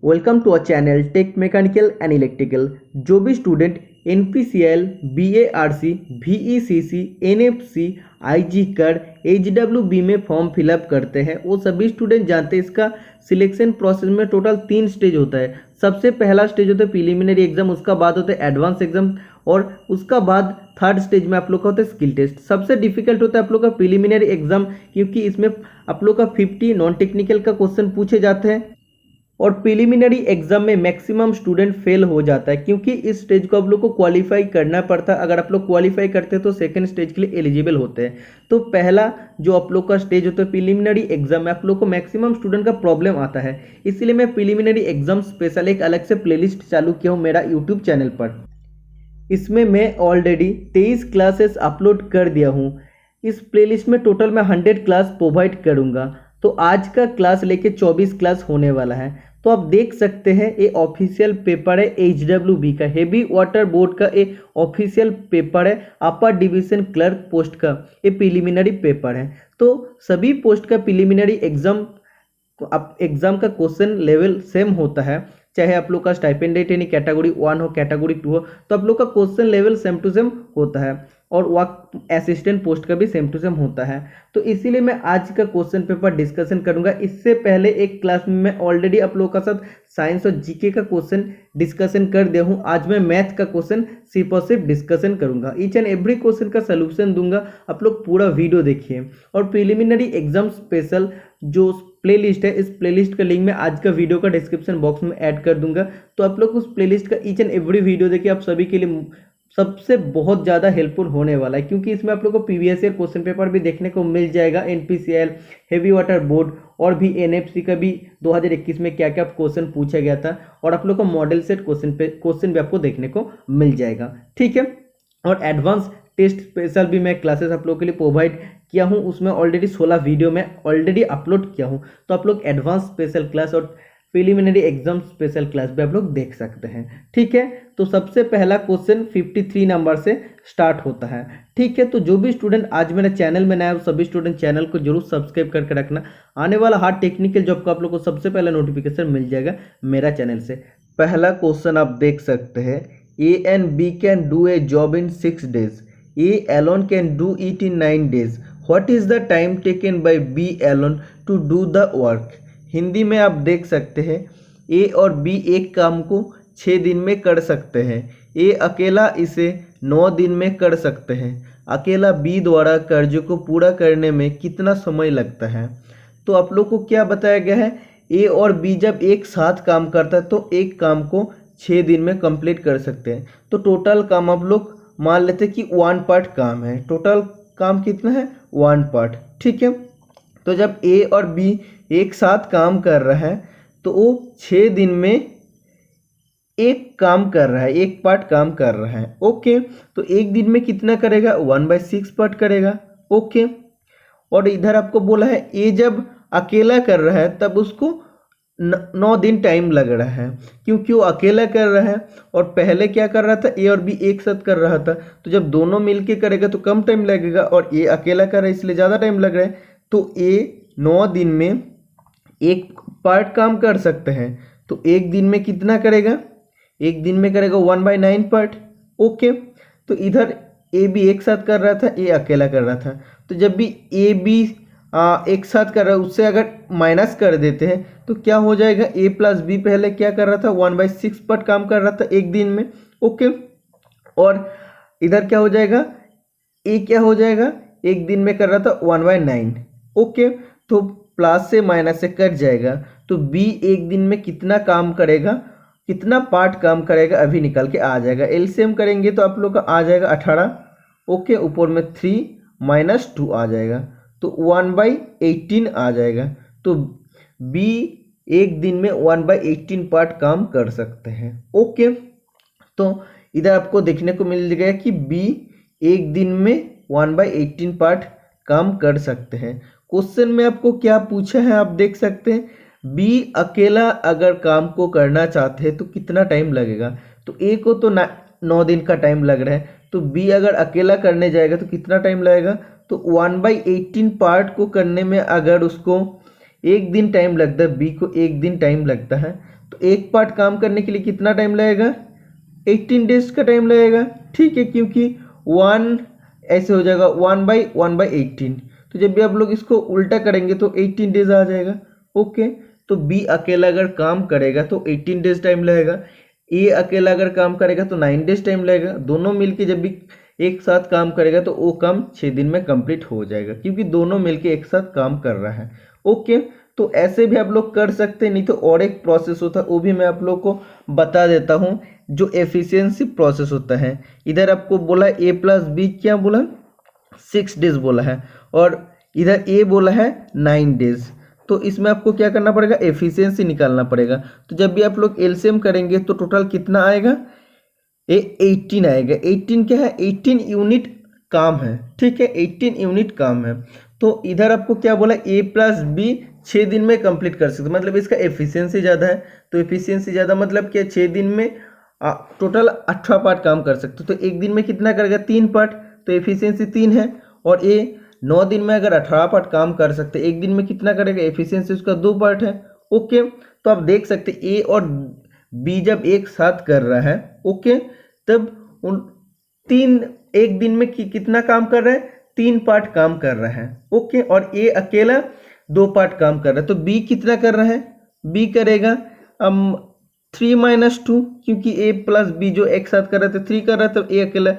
Welcome to a channel tech mechanical and electrical. जो भी student NPCL, BARC, VECC, NFC, IG कर HWB में form fill up करते हैं वो सभी स्टूडेंट जानते हैं इसका सिलेक्शन प्रोसेस में टोटल 3 स्टेज होता है। सबसे पहला स्टेज होता है प्रिलिमिनरी एग्जाम, उसका बाद होता है एडवांस एग्जाम और उसका बाद थर्ड स्टेज में आप लोग का होता है स्किल टेस्ट। सबसे डिफिकल्ट होता है आप लोग का प्रिलिमिनरी एग्जाम, क्योंकि इसमें आप लोग का 50 नॉन टेक्निकल का क्वेश्चन पूछे जाते हैं और प्रिलिमिनरी एग्जाम में मैक्सिमम स्टूडेंट फेल हो जाता है, क्योंकि इस स्टेज को आप लोग को क्वालिफाई करना पड़ता है। अगर आप लोग क्वालिफाई करते हैं तो सेकंड स्टेज के लिए एलिजिबल होते हैं। तो पहला जो आप लोग का स्टेज होता है प्रिलिमिनरी एग्जाम में आप लोग को मैक्सिमम स्टूडेंट का प्रॉब्लम आता है, इसलिए मैं प्रिलिमिनरी एग्जाम स्पेशल एक अलग से प्लेलिस्ट चालू किया हूँ मेरा यूट्यूब चैनल पर। इसमें मैं ऑलरेडी 23 क्लासेस अपलोड कर दिया हूँ। इस प्लेलिस्ट में टोटल मैं 100 क्लास प्रोवाइड करूँगा। तो आज का क्लास लेके 24 क्लास होने वाला है। तो आप देख सकते हैं ये ऑफिशियल पेपर है HWB का, हेवी वाटर बोर्ड का ये ऑफिशियल पेपर है। अपर डिवीजन क्लर्क पोस्ट का ये प्रिलिमिनरी पेपर है। तो सभी पोस्ट का प्रिलिमिनरी एग्जाम का क्वेश्चन लेवल सेम होता है, चाहे आप लोग का स्टाइपेंड रेट यानी कैटेगरी 1 हो कैटेगरी 2 हो, तो आप लोग का question level same to same होता है और वर्क असिस्टेंट पोस्ट का भी सेम टू सेम होता है। तो इसीलिए मैं आज का क्वेश्चन पेपर डिस्कशन करूंगा। इससे पहले एक क्लास में मैं ऑलरेडी आप लोगों का साथ साइंस और जीके का क्वेश्चन डिस्कशन कर दिया हूं। आज मैं मैथ का क्वेश्चन सिर्फ और सिर्फ डिस्कशन करूंगा। ईच एंड एवरी क्वेश्चन का सोल्यूशन दूंगा, आप लोग पूरा वीडियो देखिए। और प्रिलिमिनरी एग्जाम स्पेशल जो प्लेलिस्ट है, इस प्लेलिस्ट का लिंक मैं आज का वीडियो का डिस्क्रिप्शन बॉक्स में ऐड कर दूंगा। तो आप लोग उस प्लेलिस्ट का ईच एंड एवरी वीडियो देखिए, आप सभी के लिए सबसे बहुत ज़्यादा हेल्पफुल होने वाला है, क्योंकि इसमें आप लोग को प्रीवियस ईयर क्वेश्चन पेपर भी देखने को मिल जाएगा। NPCL, हेवी वाटर बोर्ड और भी NFC का भी 2021 में क्या क्या क्वेश्चन पूछा गया था, और आप लोग को मॉडल सेट क्वेश्चन भी आपको देखने को मिल जाएगा। ठीक है। और एडवांस टेस्ट स्पेशल भी मैं क्लासेस आप लोगों के लिए प्रोवाइड किया हूँ, उसमें ऑलरेडी 16 वीडियो में ऑलरेडी अपलोड किया हूँ। तो आप लोग एडवांस स्पेशल क्लास और प्रिलिमिनरी एग्जाम स्पेशल क्लास भी आप लोग देख सकते हैं। ठीक है। तो सबसे पहला क्वेश्चन 53 नंबर से स्टार्ट होता है। ठीक है। तो जो भी स्टूडेंट आज मेरे चैनल में नया है सभी स्टूडेंट चैनल को जरूर सब्सक्राइब करके रखना। आने वाला हार्ड टेक्निकल जॉब का आप लोग को सबसे पहला नोटिफिकेशन मिल जाएगा मेरा चैनल से। पहला क्वेश्चन आप देख सकते हैं, A and B can do a job in 6 days. A alone can do it in 9 days. What is the time taken by B alone to do the work? Hindi में आप देख सकते हैं A और B एक काम को 6 दिन में कर सकते हैं। A अकेला इसे 9 दिन में कर सकते हैं। अकेला B द्वारा कार्य को पूरा करने में कितना समय लगता है? तो आप लोग को क्या बताया गया है, A और B जब एक साथ काम करता है तो एक काम को 6 दिन में कंप्लीट कर सकते हैं। तो टोटल काम आप लोग मान लेते हैं कि 1 पार्ट काम है। टोटल काम कितना है? 1 पार्ट। ठीक है। तो जब A और B एक साथ काम कर रहा है तो वो 6 दिन में एक काम कर रहा है, एक पार्ट काम कर रहा है। ओके। तो एक दिन में कितना करेगा? 1/6 पार्ट करेगा। ओके। और इधर आपको बोला है A जब अकेला कर रहा है तब उसको 9 दिन टाइम लग रहा है, क्योंकि वो अकेला कर रहा है और पहले क्या कर रहा था, A और B एक साथ कर रहा था। तो जब दोनों मिलके करेगा तो कम टाइम लगेगा और A अकेला कर रहा है इसलिए ज़्यादा टाइम लग रहा है। तो A 9 दिन में एक पार्ट काम कर सकते हैं। तो एक दिन में कितना करेगा? एक दिन में करेगा 1/9 पार्ट। ओके। तो इधर A B एक साथ कर रहा था, A अकेला कर रहा था। तो जब भी A B एक साथ कर रहा है उससे अगर माइनस कर देते हैं तो क्या हो जाएगा, A + B पहले क्या कर रहा था, 1/6 पार्ट काम कर रहा था एक दिन में। ओके। और इधर क्या हो जाएगा, A क्या हो जाएगा, एक दिन में कर रहा था 1/9। ओके। तो प्लस से माइनस से कट जाएगा। तो B एक दिन में कितना काम करेगा, कितना पार्ट काम करेगा अभी निकल के आ जाएगा। एलसीएम करेंगे तो आप लोग का आ जाएगा 18। ओके। ऊपर में 3 - 2 आ जाएगा तो 1/18 आ जाएगा। तो B एक दिन में 1/18 पार्ट काम कर सकते हैं। ओके। तो इधर आपको देखने को मिल गया कि B एक दिन में 1/18 पार्ट काम कर सकते हैं। क्वेश्चन में आपको क्या पूछा है आप देख सकते हैं, B अकेला अगर काम को करना चाहते हैं तो कितना टाइम लगेगा? तो A को तो 9 दिन का टाइम लग रहा है, तो B अगर अकेला करने जाएगा तो कितना टाइम लगेगा? तो 1/18 पार्ट को करने में अगर उसको एक दिन टाइम लगता है, B को एक दिन टाइम लगता है, तो एक पार्ट काम करने के लिए कितना टाइम लगेगा, 18 डेज का टाइम लगेगा। ठीक है, क्योंकि 1 ऐसे हो जाएगा 1/18। तो जब भी आप लोग इसको उल्टा करेंगे तो 18 डेज आ जाएगा। ओके, तो बी अकेला अगर काम करेगा तो 18 डेज टाइम लगेगा, ए अकेला अगर काम करेगा तो 9 डेज टाइम लगेगा। दोनों मिलके जब भी एक साथ काम करेगा तो वो काम 6 दिन में कंप्लीट हो जाएगा, क्योंकि दोनों मिलके एक साथ काम कर रहा है। ओके, तो ऐसे भी आप लोग कर सकते हैं, नहीं तो और एक प्रोसेस होता है वो भी मैं आप लोग को बता देता हूँ, जो एफिशिएंसी प्रोसेस होता है। इधर आपको बोला A+B क्या बोला, 6 डेज बोला है, और इधर ए बोला है 9 डेज। तो इसमें आपको क्या करना पड़ेगा, एफिशिएंसी निकालना पड़ेगा। तो जब भी आप लोग एलसीएम करेंगे तो टोटल कितना आएगा, 18 आएगा। 18 क्या है, 18 यूनिट काम है। ठीक है, 18 यूनिट काम है। तो इधर आपको क्या बोला, A+B 6 दिन में कंप्लीट कर सकते, मतलब इसका एफिशिएंसी ज़्यादा है। तो एफिशिएंसी ज़्यादा मतलब क्या, 6 दिन में टोटल 18 पार्ट काम कर सकते। तो एक दिन में कितना करेगा, 3 पार्ट, तो एफिशिएंसी 3 है। और ए 9 दिन में अगर 18 पार्ट काम कर सकते, एक दिन में कितना करेगा, एफिशिएंसी उसका 2 पार्ट है। ओके, तो आप देख सकते ए और बी जब एक साथ कर रहा है, ओके, तब उन एक दिन में कितना काम कर रहा है, 3 पार्ट काम कर रहा है। ओके, और ए अकेला 2 पार्ट काम कर रहा है। तो बी कितना कर रहा है, बी करेगा 3 - 2, क्योंकि A+B जो एक साथ कर रहे थे 3 कर रहा है, तो ए अकेला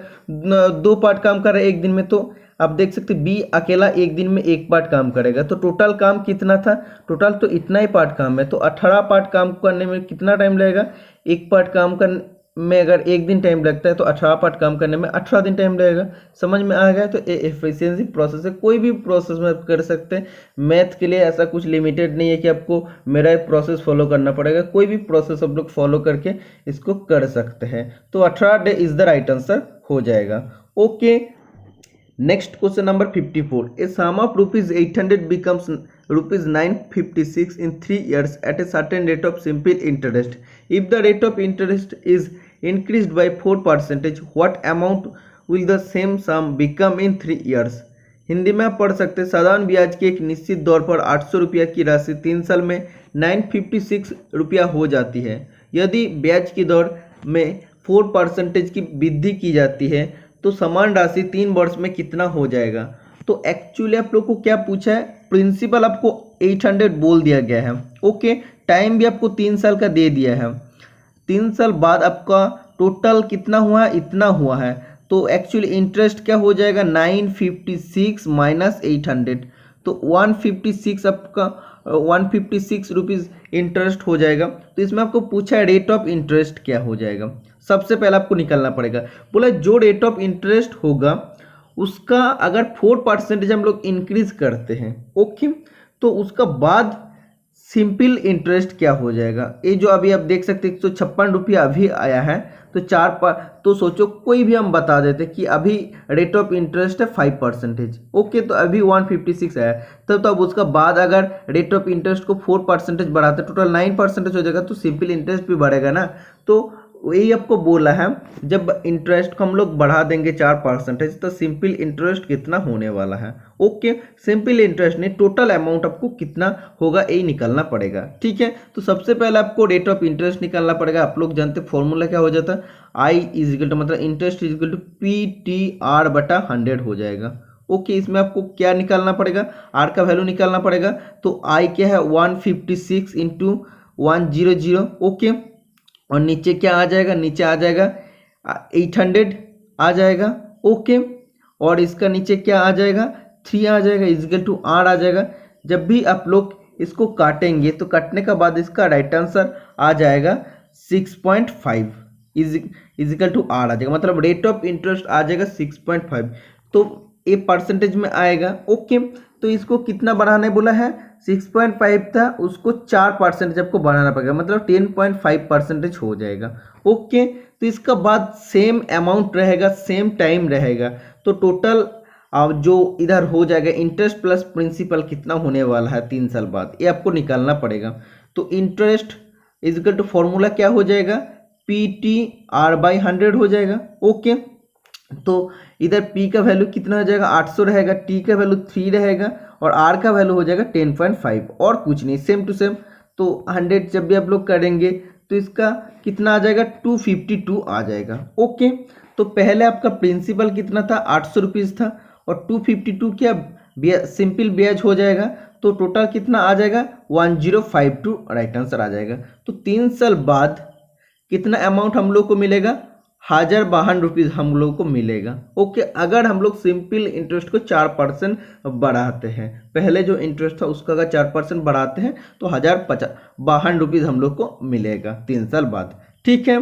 2 पार्ट काम कर रहा है एक दिन में। तो आप देख सकते बी अकेला एक दिन में 1 पार्ट काम करेगा। तो टोटल काम कितना था, टोटल तो इतना ही पार्ट काम है। तो 18 पार्ट काम करने में कितना टाइम लगेगा, एक पार्ट काम करने में अगर एक दिन टाइम लगता है तो 18 पार्ट काम करने में 18 दिन टाइम लगेगा। समझ में आ गया। तो ये एफिशिएंसी प्रोसेस है, कोई भी प्रोसेस में आप कर सकते हैं। मैथ के लिए ऐसा कुछ लिमिटेड नहीं है कि आपको मेरा प्रोसेस फॉलो करना पड़ेगा, कोई भी प्रोसेस आप लोग फॉलो करके इसको कर सकते हैं। तो 18 day is the right answer हो जाएगा। Okay, next question number 54. A sum of rupees 800 becomes rupees 956 in 3 years at a certain rate of simple interest. If the rate of interest is increased by 4%, what amount will the same sum become in 3 years? Hindi में आप पढ़ सकते हैं, साधारण ब्याज की एक निश्चित दर पर 800 रुपया की राशि 3 साल में 956 रुपया हो जाती है। यदि ब्याज की दर में 4% की वृद्धि की जाती है तो समान राशि 3 वर्ष में कितना हो जाएगा। तो एक्चुअली आप लोग को क्या पूछा है, प्रिंसिपल आपको 800 बोल दिया गया है। ओके, टाइम भी आपको 3 साल का दे दिया है। 3 साल बाद आपका टोटल कितना हुआ है, इतना हुआ है। तो एक्चुअली इंटरेस्ट क्या हो जाएगा, 956 - 800, तो 156 आपका 156 रुपीज़ इंटरेस्ट हो जाएगा। तो इसमें आपको पूछा है रेट ऑफ इंटरेस्ट क्या हो जाएगा। सबसे पहले आपको निकालना पड़ेगा, बोला जो रेट ऑफ इंटरेस्ट होगा उसका अगर 4% हम लोग इंक्रीज करते हैं, ओके, तो उसका बाद सिंपल इंटरेस्ट क्या हो जाएगा। ये जो अभी आप देख सकते हैं 156 रुपया अभी आया है, तो तो सोचो कोई भी हम बता देते कि अभी रेट ऑफ इंटरेस्ट है 5%। ओके, तो अभी 156 आया, तब अब उसका बाद अगर रेट ऑफ इंटरेस्ट को 4% बढ़ाते टोटल 9% हो जाएगा, तो सिंपल इंटरेस्ट भी बढ़ेगा ना। तो यही आपको बोला है, जब इंटरेस्ट को हम लोग बढ़ा देंगे 4%, तो सिंपल इंटरेस्ट कितना होने वाला है। ओके, सिंपल इंटरेस्ट नहीं, टोटल अमाउंट आपको कितना होगा यही निकालना पड़ेगा। ठीक है, तो सबसे पहले आपको रेट ऑफ इंटरेस्ट निकालना पड़ेगा। आप लोग जानते फॉर्मूला क्या हो जाता है, आई इज इक्वल टू मतलब interest is equal to PTR/100 हो जाएगा। ओके, इसमें आपको क्या निकालना पड़ेगा, आर का वैल्यू निकालना पड़ेगा। तो आई क्या है 156 × 100। ओके, और नीचे क्या आ जाएगा, नीचे आ जाएगा 800 आ जाएगा। ओके, और इसका नीचे क्या आ जाएगा, 3 आ जाएगा, इजिकल टू आर आ जाएगा। जब भी आप लोग इसको काटेंगे तो काटने का बाद इसका राइट आंसर आ जाएगा 6.5 इजिकल टू आर आ जाएगा, मतलब रेट ऑफ इंटरेस्ट आ जाएगा 6.5। तो ये परसेंटेज में आएगा। ओके, तो इसको कितना बढ़ाने बोला है, 6.5 था, उसको 4% आपको बढ़ाना पड़ेगा, मतलब 10.5% हो जाएगा। ओके, तो इसका बाद सेम अमाउंट रहेगा, सेम टाइम रहेगा। तो टोटल जो इधर हो जाएगा इंटरेस्ट प्लस प्रिंसिपल कितना होने वाला है 3 साल बाद, ये आपको निकालना पड़ेगा। तो इंटरेस्ट इजिकल टू फॉर्मूला क्या हो जाएगा, PTR/100 हो जाएगा। ओके, तो इधर P का वैल्यू कितना हो जाएगा, 800 रहेगा, T का वैल्यू 3 रहेगा, और R का वैल्यू हो जाएगा 10.5, और कुछ नहीं, सेम टू सेम तो 100 जब भी आप लोग करेंगे तो इसका कितना आ जाएगा, 252 आ जाएगा। ओके, तो पहले आपका प्रिंसिपल कितना था, 800 रुपीज़ था, और 252 क्या सिंपल ब्याज हो जाएगा, तो टोटल कितना आ जाएगा, 1052 राइट आंसर आ जाएगा। तो 3 साल बाद कितना अमाउंट हम लोग को मिलेगा, 1052 रुपीज़ हम लोग को मिलेगा। ओके, अगर हम लोग सिंपल इंटरेस्ट को 4% बढ़ाते हैं, पहले जो इंटरेस्ट था उसका अगर 4% बढ़ाते हैं तो 1052 रुपीज़ हम लोग को मिलेगा 3 साल बाद। ठीक है,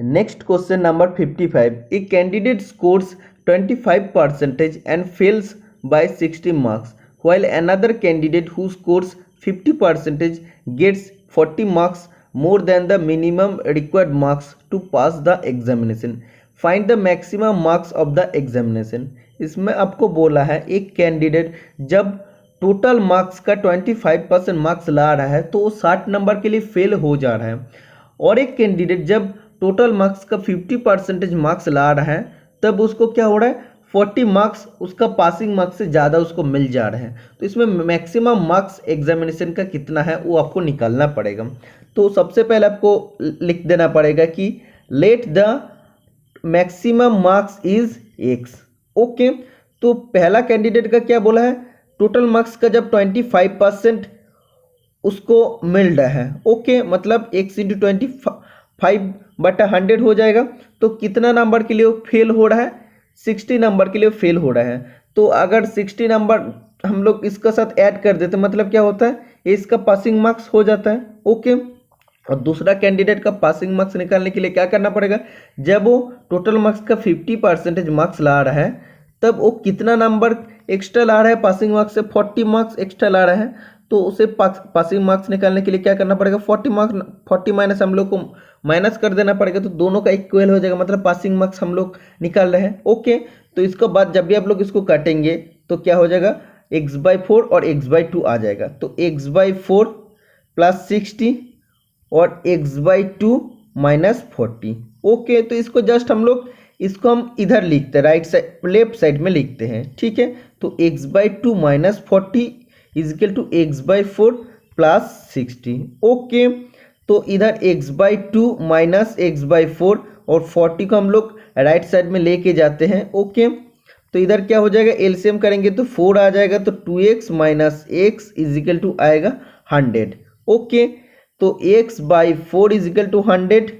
next question number 55। A candidate scores 25% and fails by 60 marks while another candidate who scores 50% gets 40 marks more than the minimum required marks to pass the examination. Find the maximum marks of the examination. इसमें आपको बोला है एक candidate जब total marks का 25% marks ला रहा है तो वो 60 नंबर के लिए फेल हो जा रहा है, और एक कैंडिडेट जब टोटल मार्क्स का 50% मार्क्स ला रहा है तब उसको क्या हो रहा है, 40 मार्क्स उसका पासिंग मार्क्स से ज़्यादा उसको मिल जा रहे हैं। तो इसमें मैक्सिमम मार्क्स एग्जामिनेशन का कितना है वो आपको निकालना पड़ेगा। तो सबसे पहले आपको लिख देना पड़ेगा कि let the maximum marks is x. Okay, तो पहला कैंडिडेट का क्या बोला है, टोटल मार्क्स का जब 25% उसको मिल रहा है, ओके, मतलब x इंटू 25/100 हो जाएगा। तो कितना नंबर के लिए वो फेल हो रहा है, 60 नंबर के लिए फेल हो रहा है। तो अगर 60 नंबर हम लोग इसका साथ ऐड कर देते मतलब क्या होता है, ये इसका पासिंग मार्क्स हो जाता है। ओके, और दूसरा कैंडिडेट का पासिंग मार्क्स निकालने के लिए क्या करना पड़ेगा, जब वो टोटल मार्क्स का 50% मार्क्स ला रहा है तब वो कितना नंबर एक्स्ट्रा ला रहा है, पासिंग मार्क्स से 40 मार्क्स एक्स्ट्रा ला रहा है। तो उसे पासिंग मार्क्स निकालने के लिए क्या करना पड़ेगा, 40 माइनस हम लोग को माइनस कर देना पड़ेगा, तो दोनों का इक्वल हो जाएगा, मतलब पासिंग मार्क्स हम लोग निकाल रहे हैं। ओके, तो इसके बाद जब भी आप लोग इसको काटेंगे तो क्या हो जाएगा, x/4 और x/2 आ जाएगा। तो x/4 प्लस 60 और x/2 माइनस 40। ओके, तो इसको जस्ट हम लोग इसको हम इधर लिखते हैं, राइट साइड लेफ्ट साइड में लिखते हैं। ठीक है, तो x/2 minus 40 is equal to x/4 plus 60। Okay, तो इधर x/2 माइनस x/4 और 40 को हम लोग राइट साइड में लेके जाते हैं। ओके, तो इधर क्या हो जाएगा, एलसीएम करेंगे तो 4 आ जाएगा, तो 2x minus x is equal to आएगा 100। ओके, तो x/4 is equal to 100,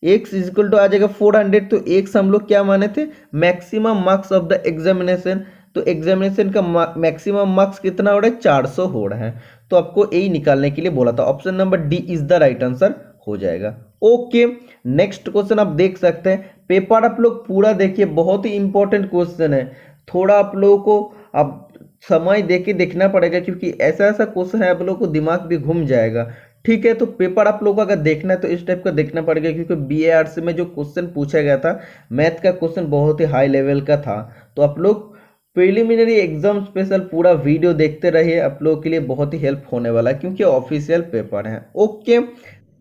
x is equal to आ जाएगा 400। तो x हम लोग क्या माने थे, maximum marks of the examination. तो एग्जामिनेशन का मैक्सिमम मार्क्स कितना हो रहा है, 400 हो रहा है। तो आपको यही निकालने के लिए बोला था, option number D is the right answer हो जाएगा। ओके, नेक्स्ट क्वेश्चन आप देख सकते हैं, पेपर आप लोग पूरा देखिए, बहुत ही इंपॉर्टेंट क्वेश्चन है। थोड़ा आप लोगों को अब समय दे के देखना पड़ेगा, क्योंकि ऐसा ऐसा क्वेश्चन है आप लोगों को दिमाग भी घूम जाएगा। ठीक है, तो पेपर आप लोगों को अगर देखना है तो इस टाइप का देखना पड़ेगा, क्योंकि BARC में जो क्वेश्चन पूछा गया था मैथ का क्वेश्चन बहुत ही हाई लेवल का था। तो आप लोग प्रिलिमिनरी एग्जाम स्पेशल पूरा वीडियो देखते रहिए, आप लोगों के लिए बहुत ही हेल्प होने वाला है, क्योंकि ऑफिशियल पेपर है। Okay,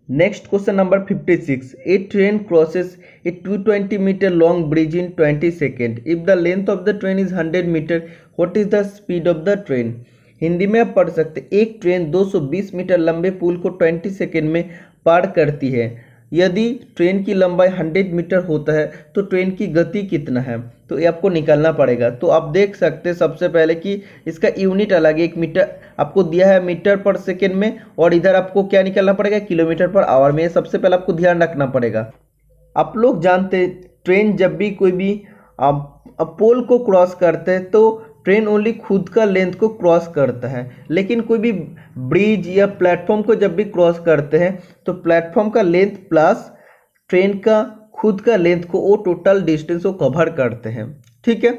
next question number 56। A train crosses a 220 meter long bridge in 20 second. If the length of the train is 100 meter, what is the speed of the train. Hindi में आप पढ़ सकते, एक ट्रेन 220 मीटर लंबे पुल को 20 second में पार करती है। यदि ट्रेन की लंबाई 100 मीटर होता है तो ट्रेन की गति कितना है, तो ये आपको निकालना पड़ेगा। तो आप देख सकते हैं सबसे पहले कि इसका यूनिट अलग है, 1 मीटर आपको दिया है मीटर पर सेकेंड में, और इधर आपको क्या निकालना पड़ेगा, किलोमीटर पर आवर में। सबसे पहले आपको ध्यान रखना पड़ेगा। आप लोग जानते ट्रेन जब भी कोई भी पोल को क्रॉस करते हैं तो ट्रेन ओनली खुद का लेंथ को क्रॉस करता है, लेकिन कोई भी ब्रिज या प्लेटफॉर्म को जब भी क्रॉस करते हैं तो प्लेटफॉर्म का लेंथ प्लस ट्रेन का खुद का लेंथ को वो टोटल डिस्टेंस को कवर करते हैं। ठीक है,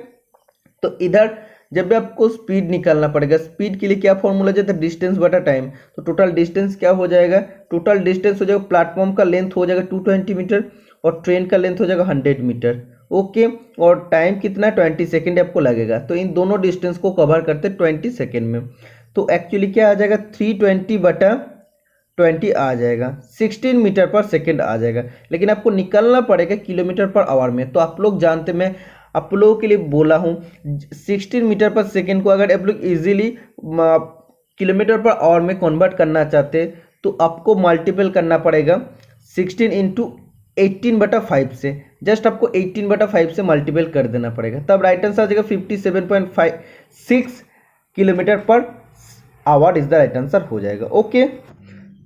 तो इधर जब भी आपको स्पीड निकालना पड़ेगा, स्पीड के लिए क्या फॉर्मूला जाता है, डिस्टेंस बटा टाइम। तो टोटल डिस्टेंस क्या हो जाएगा, टोटल डिस्टेंस हो जाएगा, प्लेटफॉर्म का लेंथ हो जाएगा 220 मीटर और ट्रेन का लेंथ हो जाएगा 100 मीटर। ओके, और टाइम कितना है, 20 सेकेंड आपको लगेगा। तो इन दोनों डिस्टेंस को कवर करते 20 सेकेंड में। तो एक्चुअली क्या आ जाएगा, 320/20 आ जाएगा, 16 मीटर पर सेकेंड आ जाएगा। लेकिन आपको निकालना पड़ेगा किलोमीटर पर आवर में। तो आप लोग जानते, मैं आप लोगों के लिए बोला हूँ 16 मीटर पर सेकेंड को अगर आप लोग इजीली किलोमीटर पर आवर में कन्वर्ट करना चाहते तो आपको मल्टीपल करना पड़ेगा 16 इंटू 18/5 से। जस्ट आपको 18/5 से मल्टीपल कर देना पड़ेगा, तब राइट आंसर आ जाएगा 57.56 kilometre per our is the right answer हो जाएगा। ओके,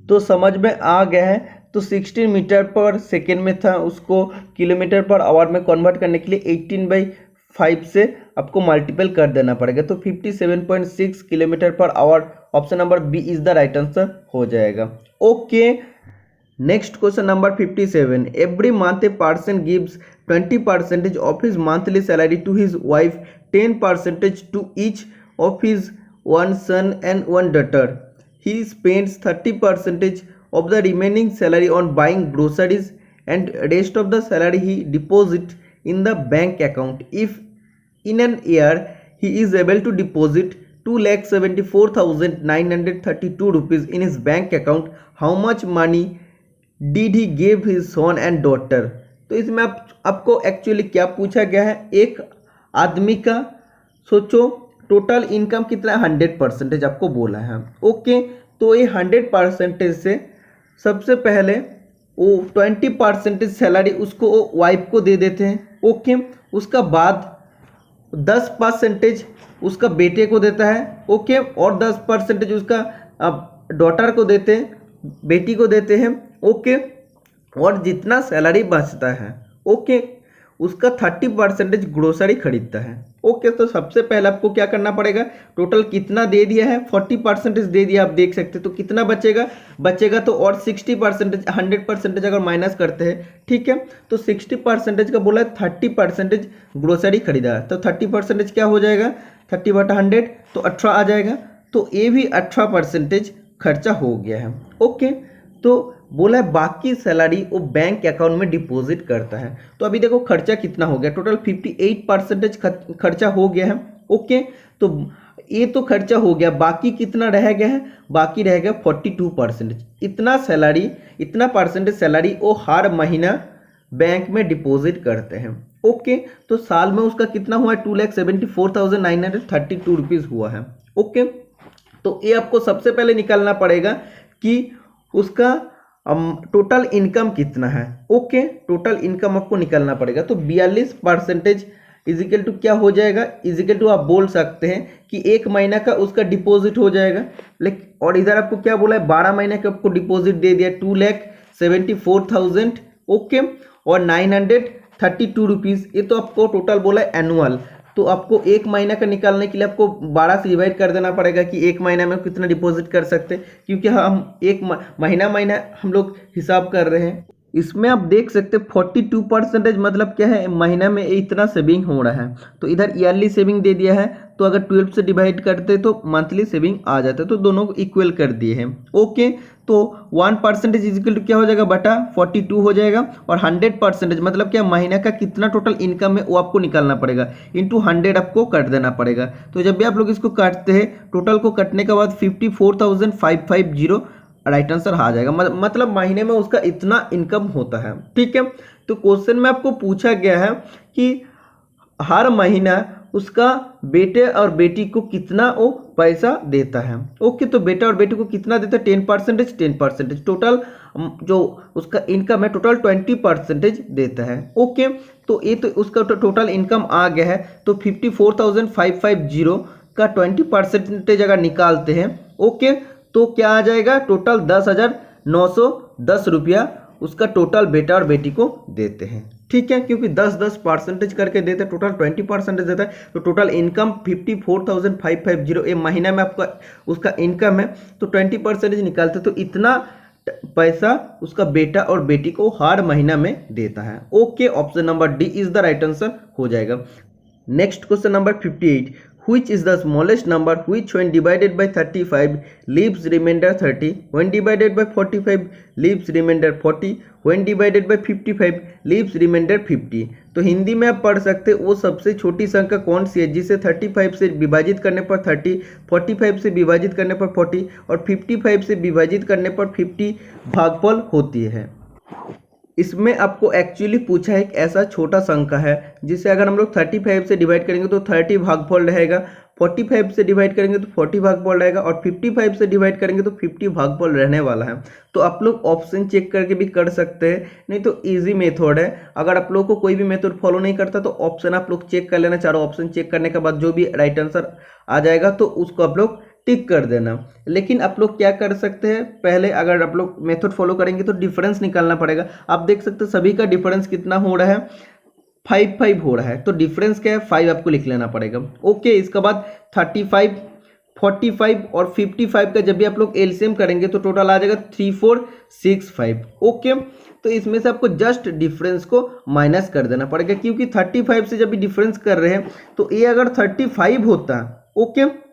तो समझ में आ गया है। तो 16 मीटर पर सेकेंड में था, उसको किलोमीटर पर आवर में कन्वर्ट करने के लिए 18/5 से आपको मल्टीपल कर देना पड़ेगा, तो 57.6 kilometer per hour option number B is the right answer हो जाएगा। Okay, next question number 57। Every month a person gives 20% of his monthly salary to his wife, 10% to each of his one son and one daughter. He spends 30% of the remaining salary on buying groceries and rest of the salary he deposits in the bank account. If in an year he is able to deposit 2,74,932 rupees in his bank account, how much money did he give his son and daughter? तो इसमें आपको actually क्या पूछा गया है, एक आदमी का सोचो टोटल इनकम कितना है, 100% आपको बोला है। ओके, तो ये 100% से सबसे पहले वो 20% सैलरी उसको वाइफ को दे देते हैं। ओके, उसका बाद 10% उसका बेटे को देता है। ओके, और 10% उसका डॉटर को देते हैं, बेटी को देते हैं। ओके, और जितना सैलरी बचता है, ओके, उसका 30% ग्रोसरी खरीदता है। ओके, तो सबसे पहले आपको क्या करना पड़ेगा, टोटल कितना दे दिया है, 40% दे दिया, आप देख सकते हैं। तो कितना बचेगा तो और 60%, 100% अगर माइनस करते हैं, ठीक है, तो 60% का बोला है, 30% ग्रोसरी खरीदा है, तो 30% क्या हो जाएगा, 30/100 तो 18 आ जाएगा। तो ये भी 18% खर्चा हो गया है। ओके, तो बोला है बाकी सैलरी वो बैंक अकाउंट में डिपॉजिट करता है। तो अभी देखो खर्चा कितना हो गया, टोटल 58% खर्चा हो गया है। ओके, तो ये तो खर्चा हो गया, बाकी कितना रह गया है, बाकी रह गया 42%। इतना परसेंटेज सैलरी वो हर महीना बैंक में डिपॉजिट करते हैं। ओके, तो साल में उसका कितना हुआ है, 2,74,932 रुपीज़ हुआ है। ओके, तो ये आपको सबसे पहले निकालना पड़ेगा कि उसका टोटल इनकम कितना है। ओके, टोटल इनकम आपको निकालना पड़ेगा। तो 42% इजिकल टू क्या हो जाएगा, इजिकल टू आप बोल सकते हैं कि एक महीना का उसका डिपॉजिट हो जाएगा। लेकिन और इधर आपको क्या बोला है, 12 महीने का आपको डिपॉजिट दे दिया 2,74,000। ओके, और 932 रुपीज़, ये तो आपको टोटल बोला है एनुअल। तो आपको एक महीना का निकालने के लिए आपको 12 से डिवाइड कर देना पड़ेगा कि एक महीना में कितना डिपॉजिट कर सकते हैं, क्योंकि हम एक महीना हम लोग हिसाब कर रहे हैं। इसमें आप देख सकते हैं 42% मतलब क्या है, महीना में इतना सेविंग हो रहा है। तो इधर ईयरली सेविंग दे दिया है, तो अगर 12 से डिवाइड करते तो मंथली सेविंग आ जाता है, तो दोनों को इक्वल कर दिए हैं। ओके, तो 1% इक्वल टू क्या हो जाएगा, बटा 42 हो जाएगा। और 100% मतलब क्या, महीना का कितना टोटल इनकम है वो आपको निकालना पड़ेगा, इंटू 100 आपको काट देना पड़ेगा। तो जब भी आप लोग इसको काटते हैं, टोटल को कटने के बाद 54,550 राइट आंसर आ जाएगा। मतलब महीने में उसका इतना इनकम होता है। ठीक है, तो क्वेश्चन में आपको पूछा गया है कि हर महीना उसका बेटे और बेटी को कितना वो पैसा देता है। ओके, तो बेटा और बेटी को कितना देता है, 10%। टोटल जो उसका इनकम है टोटल 20% देता है। ओके, तो ये तो उसका टोटल इनकम आ गया है। तो 54,550 का 20% अगर निकालते हैं, ओके, तो क्या आ जाएगा, टोटल 10,910 रुपया उसका टोटल बेटा और बेटी को देते हैं। ठीक है, क्योंकि 10% करके देते हैं, टोटल 20% देता है, तो टोटल इनकम 54,550 ये महीना में आपका उसका इनकम है। तो 20% निकालते तो इतना पैसा उसका बेटा और बेटी को हर महीना में देता है। Okay, option number D is the right answer हो जाएगा। Next question number 58, which is the smallest number which when divided by 35 leaves remainder 30, when divided by 45 leaves remainder 40, when divided by 55 leaves remainder 50। तो हिंदी में आप पढ़ सकते हैं वो सबसे छोटी संख्या कौन सी है जिसे 35 से विभाजित करने पर 30, 45 से विभाजित करने पर 40 और 55 से विभाजित करने पर 50 भागफल होती है। इसमें आपको एक्चुअली पूछा है एक ऐसा छोटा संख्या है जिसे अगर हम लोग 35 से डिवाइड करेंगे तो 30 भागफल रहेगा, 45 से डिवाइड करेंगे तो 40 भागफल रहेगा और 55 से डिवाइड करेंगे तो 50 भागफल रहने वाला है। तो आप लोग ऑप्शन चेक करके भी कर सकते हैं, नहीं तो इजी मेथड है। अगर आप लोग को कोई भी मेथड फॉलो नहीं करता तो ऑप्शन आप लोग चेक कर लेना, चारों ऑप्शन चेक करने के बाद जो भी राइट आंसर आ जाएगा तो उसको आप लोग टिक कर देना। लेकिन आप लोग क्या कर सकते हैं, पहले अगर आप लोग मेथड फॉलो करेंगे तो डिफरेंस निकालना पड़ेगा। आप देख सकते हैं सभी का डिफरेंस कितना हो रहा है, 5 हो रहा है, तो डिफरेंस क्या है 5 आपको लिख लेना पड़ेगा। ओके, इसके बाद 35, 45 और 55 का जब भी आप लोग एलसीएम करेंगे तो टोटल आ जाएगा 3465। ओके, तो इसमें से आपको जस्ट डिफरेंस को माइनस कर देना पड़ेगा, क्योंकि 35 से जब भी डिफरेंस कर रहे हैं तो ये अगर 35 होता, ओके,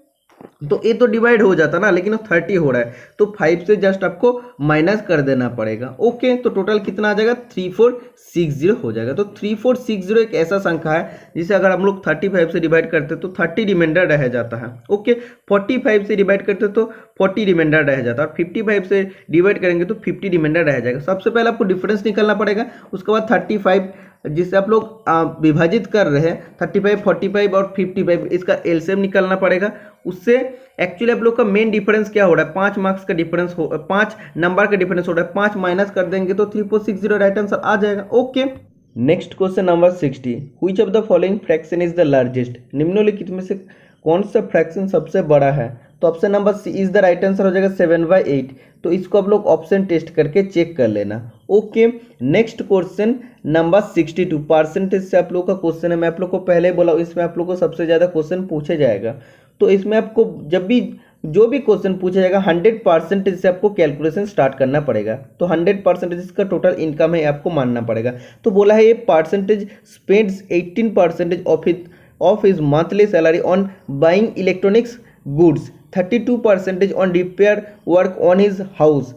तो ये तो डिवाइड हो जाता ना, लेकिन 30 हो रहा है तो 5 से जस्ट आपको माइनस कर देना पड़ेगा। ओके, तो टोटल कितना आ जाएगा 3460 हो जाएगा। तो 3460 एक ऐसा संख्या है जिसे अगर हम लोग 35 से डिवाइड करते तो 30 रिमाइंडर रह जाता है। ओके, 45 से डिवाइड करते तो 40 रिमाइंडर रह जाता है और 55 से डिवाइड करेंगे तो 50 रिमाइंडर रह जाएगा। सबसे पहले आपको डिफरेंस निकालना पड़ेगा, उसके बाद 35 जिससे आप लोग विभाजित कर रहे हैं 35, 45 और 55, इसका एलसीएम निकालना पड़ेगा। उससे एक्चुअली आप लोग का मेन डिफरेंस क्या हो रहा है, 5 मार्क्स का डिफरेंस हो, 5 नंबर का डिफरेंस हो रहा है, 5 माइनस कर देंगे तो 3460 राइट आंसर आ जाएगा। Okay, next question number 60, which of the following fraction is the largest, निम्नलिखित में से कौन सा फ्रैक्शन सबसे बड़ा है। तो option number C is the right answer हो जाएगा 7/8। तो इसको आप लोग ऑप्शन टेस्ट करके चेक कर लेना। Okay, next question number 62, percentage से आप लोग का क्वेश्चन है। मैं आप लोग को पहले बोला इसमें आप लोग को सबसे ज़्यादा क्वेश्चन पूछे जाएगा, तो इसमें आपको जब भी जो भी क्वेश्चन पूछा जाएगा 100% से आपको कैलकुलेशन स्टार्ट करना पड़ेगा। तो 100% इसका टोटल इनकम है आपको मानना पड़ेगा। तो बोला है ये percentage spends 18% of his monthly salary on buying electronics goods, 32% on repair work on his house.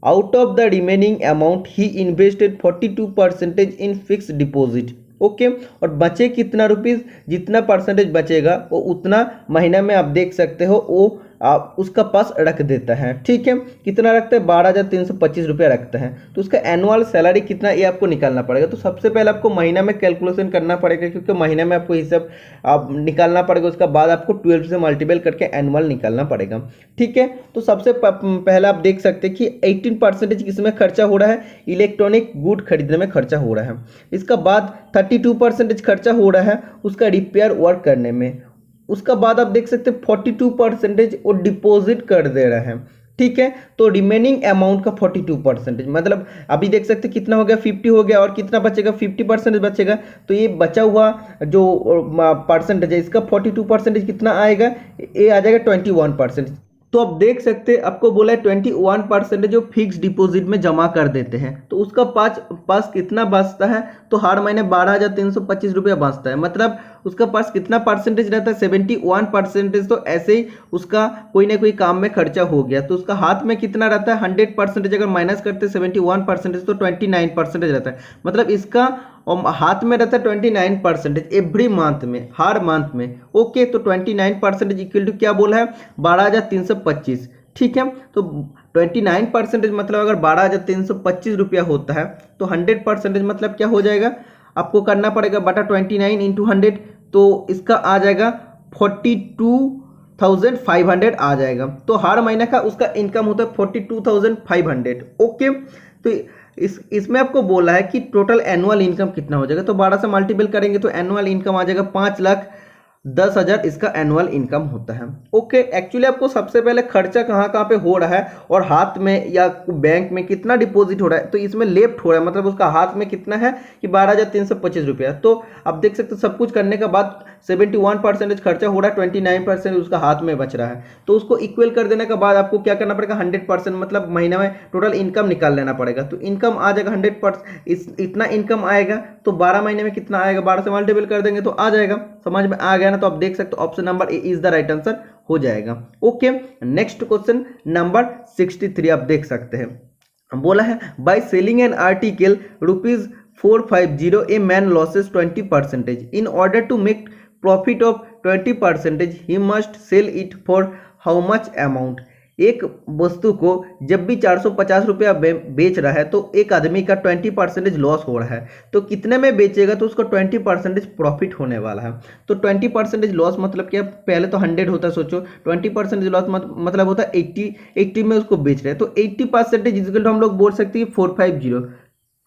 Out of the remaining amount, he invested 42% in fixed deposit. Okay, और बचे कितना रुपीज़, जितना परसेंटेज बचेगा वो उतना महीना में आप देख सकते हो वो आप उसका पास रख देता है। ठीक है, कितना रखता है, 12,325 रुपया रखता है। तो उसका एनुअल सैलरी कितना ये आपको निकालना पड़ेगा। तो सबसे पहले आपको महीना में कैलकुलेशन करना पड़ेगा, क्योंकि महीना में आपको हिसाब आप निकालना पड़ेगा। उसका बाद आपको 12 से मल्टीपल करके एनुअल निकालना पड़ेगा। ठीक है, तो सबसे पहले आप देख सकते हैं कि 18% किसमें खर्चा हो रहा है, इलेक्ट्रॉनिक गुड खरीदने में खर्चा हो रहा है। इसका बाद 32% खर्चा हो रहा है उसका रिपेयर वर्क करने में। उसका बाद आप देख सकते हैं 42% वो डिपॉजिट कर दे रहा है। ठीक है, तो रिमेनिंग अमाउंट का 42%, मतलब अभी देख सकते हैं कितना हो गया, 50 हो गया, और कितना बचेगा, 50% बचेगा। तो ये बचा हुआ जो परसेंटेज है इसका 42% कितना आएगा, ये आ जाएगा 21%। तो आप देख सकते हैं आपको बोला है 21% जो फिक्स डिपॉजिट में जमा कर देते हैं, तो उसका पास कितना बचता है, तो हर महीने 12,325 रुपया बचता है। मतलब उसका पास कितना परसेंटेज रहता है, 71%। तो ऐसे ही उसका कोई ना कोई काम में खर्चा हो गया, तो उसका हाथ में कितना रहता है, 100% अगर माइनस करते 71% तो 29% रहता है। मतलब इसका हाथ में रहता है 29% एवरी मंथ में, हर मंथ में। ओके, तो 29% इक्वल टू क्या बोला है, 12,325। ठीक है, तो 29% मतलब अगर 12,325 रुपया होता है तो 100% मतलब क्या हो जाएगा, आपको करना पड़ेगा बटा 29 इंटू 100, तो इसका आ जाएगा 42,500 आ जाएगा। तो हर महीने का उसका इनकम होता है 42,500। ओके, तो इसमें आपको बोला है कि टोटल एनुअल इनकम कितना हो जाएगा, तो 12 से मल्टीपल करेंगे तो एनुअल इनकम आ जाएगा 5,10,000 इसका एनुअल इनकम होता है। ओके, एक्चुअली आपको सबसे पहले खर्चा कहाँ कहाँ पे हो रहा है और हाथ में या बैंक में कितना डिपॉजिट हो रहा है, तो इसमें लेफ्ट हो रहा है, मतलब उसका हाथ में कितना है कि 12,325 रुपया। तो आप देख सकते हो सब कुछ करने के बाद 71% खर्चा हो रहा है, 29% उसका हाथ में बच रहा है। तो उसको इक्वल कर देने के बाद आपको क्या करना पड़ेगा, 100% मतलब महीने में टोटल इनकम निकाल लेना पड़ेगा। तो इनकम आ जाएगा 100%, इतना इनकम आएगा तो 12 महीने में कितना आएगा, 12 से मल्टीपल कर देंगे तो आ जाएगा। समझ में आ गया ना, तो आप देख सकते हो option number A is the right answer हो जाएगा। ओके, नेक्स्ट क्वेश्चन नंबर 63 आप देख सकते हैं। बोला है by selling an article ₹450 a man loses 20%। In order to make profit of 20% he must sell it for how much amount। एक वस्तु को जब भी 450 रुपया बेच रहा है तो एक आदमी का 20% लॉस हो रहा है, तो कितने में बेचेगा तो उसको 20% प्रॉफिट होने वाला है। तो 20% लॉस मतलब क्या, पहले तो 100 होता है, सोचो 20% लॉस मतलब होता है 80 में उसको बेच रहे हैं, तो 80% इजिकल हम लोग बोल सकते हैं 450,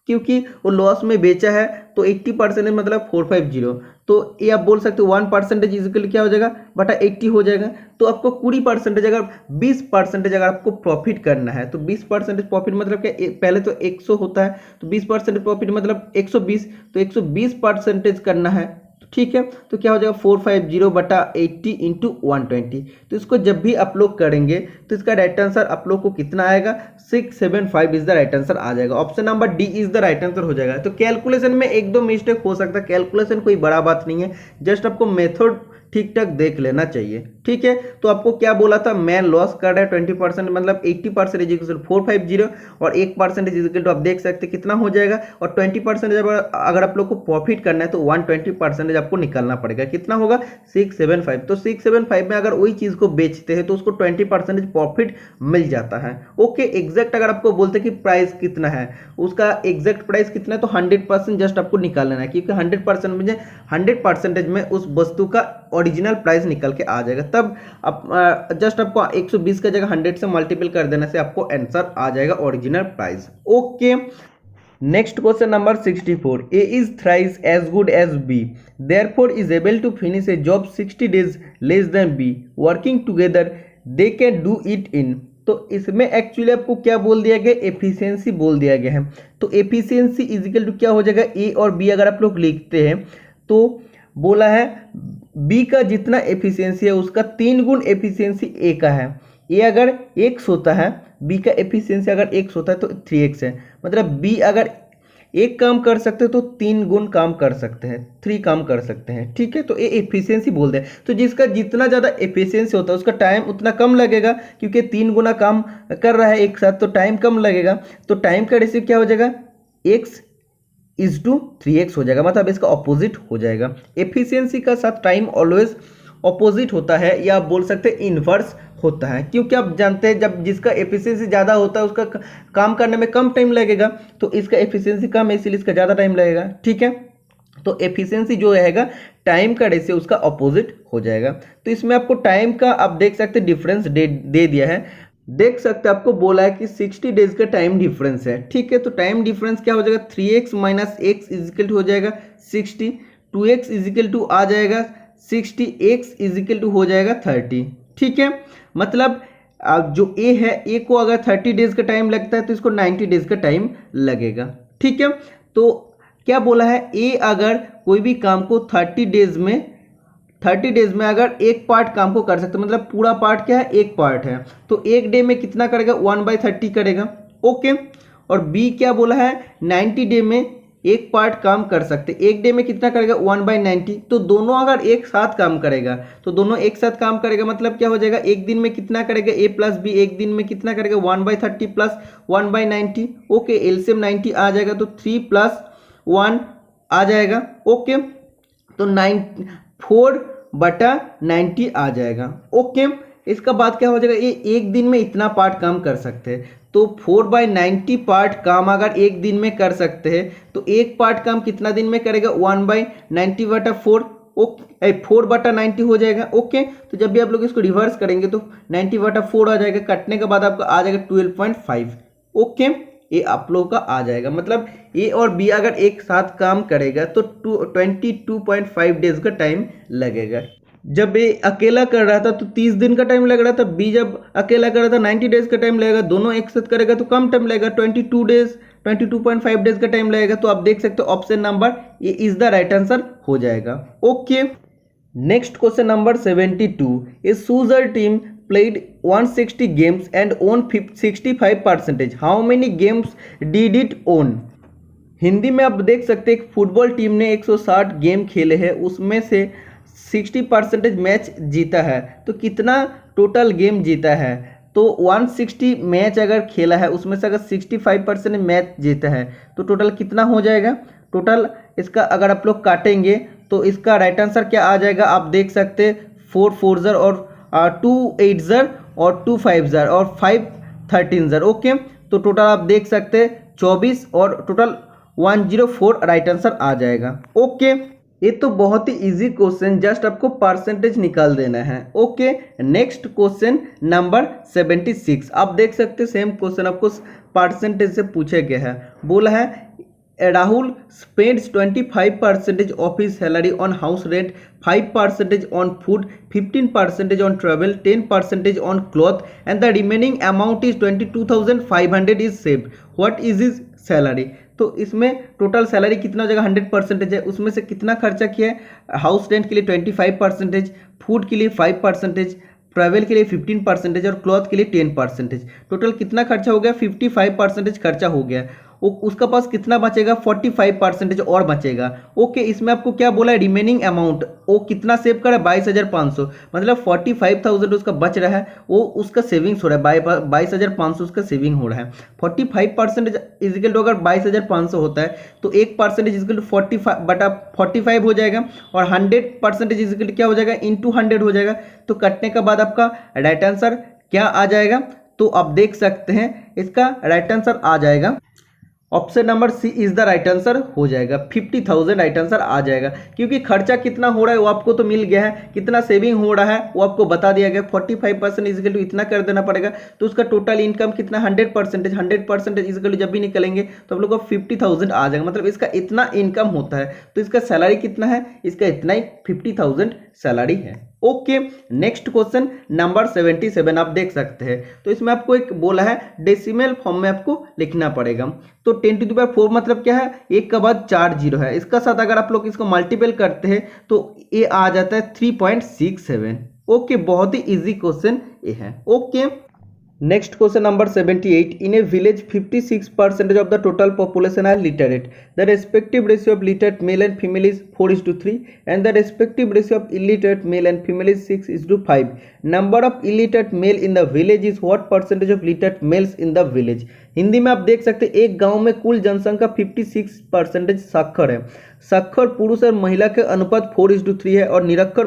क्योंकि वो लॉस में बेचा है तो 80% मतलब 450, तो ये आप बोल सकते हो 1% इजिकल क्या हो जाएगा बटा 80 हो जाएगा। तो आपको 20% अगर 20% अगर आपको प्रॉफिट करना है तो 20% प्रॉफिट मतलब क्या, पहले तो 100 होता है तो 20% प्रॉफिट मतलब 120, तो 120% करना है, ठीक है। तो क्या हो जाएगा 450 बटा 80 इंटू 120। तो इसको जब भी आप लोग करेंगे तो इसका राइट आंसर आप लोग को कितना आएगा, 675 इज द राइट आंसर आ जाएगा। Option number D is the right answer हो जाएगा। तो कैलकुलेशन में एक दो मिस्टेक हो सकता है, कैलकुलेशन कोई बड़ा बात नहीं है, जस्ट आपको मेथड ठीक ठाक देख लेना चाहिए, ठीक है। तो आपको क्या बोला था, मैं लॉस कर रहा है 20% मतलब 80% इज इक्वल 450 और 1% इज इक्वल टू आप देख सकते हैं कितना हो जाएगा, और 20% जब अगर आप लोग को प्रॉफिट करना है तो 120% आपको निकालना पड़ेगा, कितना होगा 675। तो 675 में अगर वही चीज को बेचते हैं तो उसको 20% प्रॉफिट मिल जाता है। ओके, एग्जैक्ट अगर आपको बोलते कि प्राइस कितना है, उसका एग्जैक्ट प्राइस कितना है तो 100% जस्ट आपको निकाल लेना है, क्योंकि 100% में 100% में उस वस्तु का ओरिजिनल प्राइस निकल के आ जाएगा। तब आप जस्ट आपको 120 का जगह 100 से मल्टीपल कर देने से आपको आंसर आ जाएगा original price. Okay, next question number 64, A is thrice as good as B, therefore is able to finish a job 60 days less than B, working together they can do it in. तो इसमें actually आपको क्या बोल दिया गया, efficiency बोल दिया गया है। तो एफिशिएंसी इजिकल टू क्या हो जाएगा, ए और बी अगर आप लोग लिखते हैं तो बोला है बी का जितना एफिशिएंसी है उसका 3 गुण एफिशिएंसी ए का है। ए अगर x होता है, बी का एफिशिएंसी अगर x होता है तो 3x है, मतलब बी अगर एक काम कर सकते हैं तो 3 गुण काम कर सकते हैं, 3 काम कर सकते हैं, ठीक है। तो ये एफिशिएंसी बोलते हैं। तो जिसका जितना ज़्यादा एफिशिएंसी होता है उसका टाइम उतना कम लगेगा, क्योंकि 3 गुना काम कर रहा है एक साथ तो टाइम कम लगेगा। तो टाइम का रेशियो क्या हो जाएगा, x इज टू 3x हो जाएगा, मतलब इसका ऑपोजिट हो जाएगा। एफिशिएंसी का साथ टाइम ऑलवेज ऑपोजिट होता है, या आप बोल सकते हैं इन्वर्स होता है, क्योंकि आप जानते हैं जब जिसका एफिशिएंसी ज़्यादा होता है उसका काम करने में कम टाइम लगेगा, तो इसका एफिशिएंसी कम है इसलिए इसका ज़्यादा टाइम लगेगा, ठीक है। तो एफिशिएंसी जो रहेगा टाइम का रेशियो उसका ऑपोजिट हो जाएगा। तो इसमें आपको टाइम का आप देख सकते हैं डिफरेंस दे दिया है, देख सकते हैं आपको बोला है कि 60 डेज का टाइम डिफरेंस है, ठीक है। तो टाइम डिफरेंस क्या हो जाएगा, 3x minus x is equal to हो जाएगा 60, 2x इजिकल टू आ जाएगा 60, x इजिकल टू हो जाएगा 30, ठीक है। मतलब जो ए है, ए को अगर 30 डेज का टाइम लगता है तो इसको 90 डेज का टाइम लगेगा, ठीक है। तो क्या बोला है, ए अगर कोई भी काम को 30 डेज में अगर एक पार्ट काम को कर सकते, मतलब पूरा पार्ट क्या है, एक पार्ट है, तो एक डे में कितना करेगा 1/30 करेगा, ओके। और बी क्या बोला है, 90 डे में एक पार्ट काम कर सकते, एक डे में कितना करेगा 1/90। तो दोनों अगर एक साथ काम करेगा तो दोनों एक साथ काम करेगा, मतलब क्या हो जाएगा, एक दिन में कितना करेगा ए प्लस बी, एक दिन में कितना करेगा 1/30 प्लस 1/90, ओके। एलसीएम 90 आ जाएगा तो 3 + 1 आ जाएगा, ओके। तो 4/90 आ जाएगा, ओके। इसका बाद क्या हो जाएगा, ये एक दिन में इतना पार्ट काम कर सकते हैं, तो 4/90 पार्ट काम अगर एक दिन में कर सकते हैं तो एक पार्ट काम कितना दिन में करेगा 1/90/4, ओके 4/90 हो जाएगा, ओके। तो जब भी आप लोग इसको रिवर्स करेंगे तो 90/4 आ जाएगा, कटने के बाद आपका आ जाएगा 12.5, ओके। ये आप लोगों का आ जाएगा, मतलब ए और बी अगर एक साथ काम करेगा तो 22.5 डेज का टाइम लगेगा। जब ए अकेला कर रहा था तो 30 दिन का टाइम लग रहा था, बी जब अकेला कर रहा था 90 डेज का टाइम लगेगा, दोनों एक साथ करेगा तो कम टाइम लगेगा, 22.5 डेज का टाइम लगेगा। तो आप देख सकते हो option number A is the right answer हो जाएगा, okay. Next question number 72, A सूजर team played 160 games and won 65%. How many games did it own? Hindi में आप देख सकते हैं फुटबॉल टीम ने 160 गेम खेले हैं, उसमें से 60% मैच जीता है, तो कितना टोटल गेम जीता है। तो 160 मैच अगर खेला है उसमें से अगर 65% मैच जीता है तो टोटल कितना हो जाएगा, टोटल इसका अगर आप लोग काटेंगे तो इसका राइट आंसर क्या आ जाएगा, आप देख सकते 4 4 और 2 8 और 2 5 ज़र और 5 13 ज़र। ओके, तो टोटल आप देख सकते हैं 24 और टोटल 104 राइट आंसर आ जाएगा। ओके, ये तो बहुत ही इजी क्वेश्चन, जस्ट आपको परसेंटेज निकाल देना है। Okay, next question number 76। आप देख सकते हैं सेम क्वेश्चन आपको परसेंटेज से पूछा गया है। बोला है Rahul spends 25% of his salary on house rent, 5% on food, 15% on travel, 10% on cloth, and the remaining amount is 22,500 is saved. What is his salary? तो इसमें टोटल सैलरी कितना हो जाएगा, 100% है, उसमें से कितना खर्चा किया है, हाउस रेंट के लिए 25%, फूड के लिए 5%, ट्रैवल के लिए 15% और क्लॉथ के लिए 10%। टोटल कितना खर्चा हो गया, 55% खर्चा हो गया। उसका पास कितना बचेगा, 45% और बचेगा। ओके, इसमें आपको क्या बोला है, रिमेनिंग अमाउंट वो कितना सेव करा, 22,500, मतलब 45,000 उसका बच रहा है, वो उसका सेविंग्स हो रहा है, 22,500 उसका सेविंग हो रहा है। 45% इजिकल टू अगर 22,500 होता है तो 1% इजिकल टू 45 हो जाएगा, और 100% इजिकल टू क्या हो जाएगा, इंटू 100 हो जाएगा। तो कटने के बाद आपका राइट आंसर क्या आ जाएगा, तो आप देख सकते हैं इसका राइट आंसर आ जाएगा option number C is the right answer हो जाएगा, 50,000 राइट आंसर आ जाएगा। क्योंकि खर्चा कितना हो रहा है वो आपको तो मिल गया है, कितना सेविंग हो रहा है वो आपको बता दिया गया, 45% इजिकल टू इतना कर देना पड़ेगा। तो उसका टोटल इनकम कितना, 100% इजिकल टू जब भी निकलेंगे तो आप लोग को 50,000 आ जाएगा, मतलब इसका इतना इनकम होता है। तो इसका सैलरी कितना है, इसका इतना ही 50,000 सैलरी है। ओके, नेक्स्ट क्वेश्चन नंबर 77 आप देख सकते हैं। तो इसमें आपको एक बोला है डेसिमल फॉर्म में आपको लिखना पड़ेगा। तो 10 टू द पावर 4 मतलब क्या है, एक के बाद 4 जीरो है, इसका साथ अगर आप लोग इसको मल्टीपल करते हैं तो ये आ जाता है 3.67। ओके, बहुत ही इजी क्वेश्चन ये है। Okay, next question number 78। In a village 56% of the total population are literate, the respective ratio of literate male and female is 4:3 and the respective ratio of illiterate male and female is 6:5। Number of illiterate male in the village is what percentage of literate males in the village. Hindi में आप देख सकते हैं एक गांव में कुल जनसंख्या 56% साक्षर है। साक्षर पुरुष और महिला के अनुपात 4:3 है और निरक्षर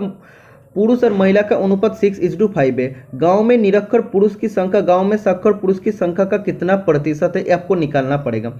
पुरुष और महिला का अनुपात 6:5 है। गांव में निरक्षर पुरुष की संख्या गांव में साक्षर पुरुष की संख्या का कितना प्रतिशत है, ये आपको निकालना पड़ेगा।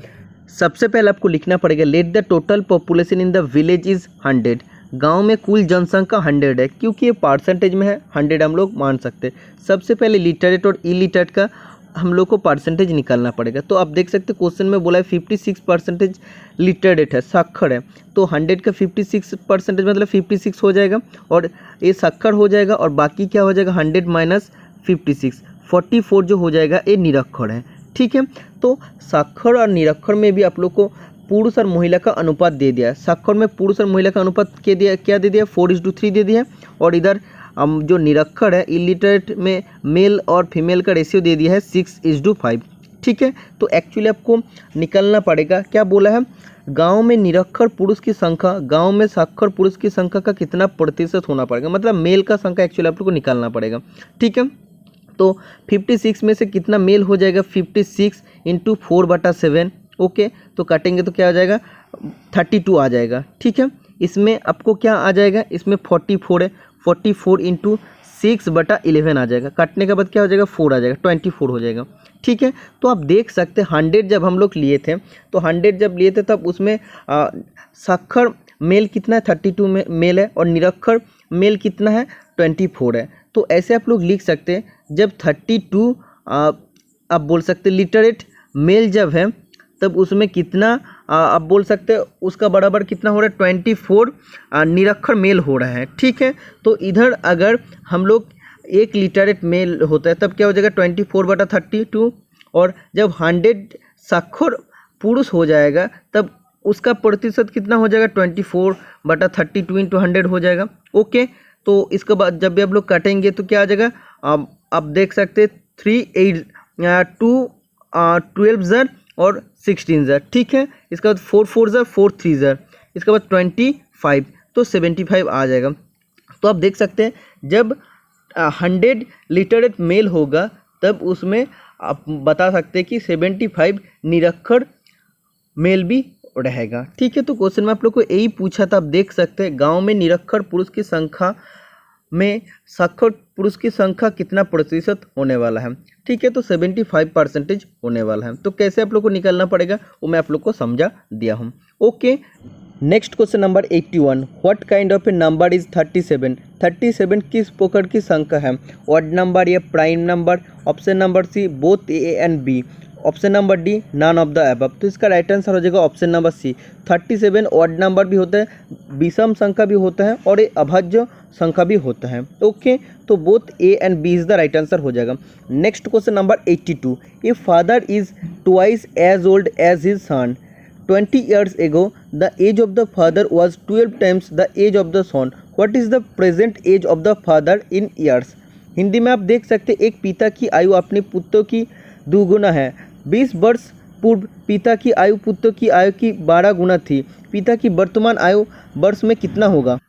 सबसे पहले आपको लिखना पड़ेगा let the total population in the village is 100। गांव में कुल जनसंख्या 100 है, क्योंकि ये परसेंटेज में है 100 हम लोग मान सकते हैं। सबसे पहले लिटरेट और इलिटरेट का हम लोग को परसेंटेज निकालना पड़ेगा। तो आप देख सकते हैं क्वेश्चन में बोला है 56% लिटरेट है, साक्षर है, तो 100 का 56% मतलब 56 हो जाएगा, और ये साक्षर हो जाएगा, और बाकी क्या हो जाएगा 100 माइनस 56 44 जो हो जाएगा ये निरक्षर है। ठीक है, तो साक्षर और निरक्षर में भी आप लोग को पुरुष और महिला का अनुपात दे दिया है। साक्षर में पुरुष और महिला का अनुपात क्या दे दिया, 4:3 दे दिया, और इधर जो निरक्षर है इलिटरेट में मेल और फीमेल का रेशियो दे दिया है 6:5। ठीक है, तो एक्चुअली आपको निकलना पड़ेगा, क्या बोला है, गांव में निरक्षर पुरुष की संख्या गांव में साक्षर पुरुष की संख्या का कितना प्रतिशत होना पड़ेगा, मतलब मेल का संख्या एक्चुअली आप लोग को निकालना पड़ेगा। ठीक है, तो 56 में से कितना मेल हो जाएगा, 56 × 4/7। ओके, तो काटेंगे तो क्या आ जाएगा, 32 आ जाएगा। ठीक है, इसमें आपको क्या आ जाएगा, इसमें 44 है, 44 × 6/11 आ जाएगा। काटने के बाद क्या हो जाएगा, 4 आ जाएगा, 24 हो जाएगा। ठीक है, तो आप देख सकते हैं 100 जब हम लोग लिए थे, तो 100 जब लिए थे तब उसमें साक्षर मेल कितना है, 32 में मेल है, और निरक्षर मेल कितना है, 24 है। तो ऐसे आप लोग लिख सकते हैं, जब 32 आप बोल सकते हैं लिटरेट मेल जब है तब उसमें कितना आप बोल सकते हैं उसका बराबर कितना हो रहा है, 24 निरक्षर मेल हो रहा है। ठीक है, तो इधर अगर हम लोग एक लिटरेट मेल होता है तब क्या हो जाएगा, 24/32, और जब 100 साक्षर पुरुष हो जाएगा तब उसका प्रतिशत कितना हो जाएगा, 24/32 × 100 हो जाएगा। ओके, तो इसके बाद जब भी आप लोग काटेंगे तो क्या आ जाएगा, आप देख सकते 3 8 2 12 ज़र और 16 ज़र। ठीक है, इसके बाद 4 4 ज़र 4 3 ज़र, इसके बाद 25, तो 75 आ जाएगा। तो आप देख सकते हैं जब 100 लिटरेट मेल होगा तब उसमें आप बता सकते हैं कि 75 निरक्षर मेल भी रहेगा। ठीक है, तो क्वेश्चन में आप लोग को यही पूछा था। आप देख सकते हैं गांव में निरक्षर पुरुष की संख्या में साक्षर पुरुष की संख्या कितना प्रतिशत होने वाला है। ठीक है, तो 75% होने वाला है। तो कैसे आप लोग को निकालना पड़ेगा वो मैं आप लोग को समझा दिया हूँ। Okay, next question number 81, what kind of a number is 37। 37 किस प्रकार की संख्या है, ऑड नंबर या prime number. Option number C both A and B. Option number D none of the above. तो इसका राइट आंसर हो जाएगा option number C. 37 odd number भी होता है, विषम संख्या भी होता है और ये अभाज्य संख्या भी होता है। ओके, तो both A and B is the right answer हो जाएगा। Next question number 82, a father is twice as old as his son. 20 years ago, the age of the father was 12 times the age of the son. What is the present age of the father in years? Hindi में आप देख सकते एक पिता की आयु अपने पुत्रों की दुगुना है। 20 वर्ष पूर्व पिता की आयु पुत्रों की आयु की 12 गुना थी। पिता की वर्तमान आयु वर्ष में कितना होगा?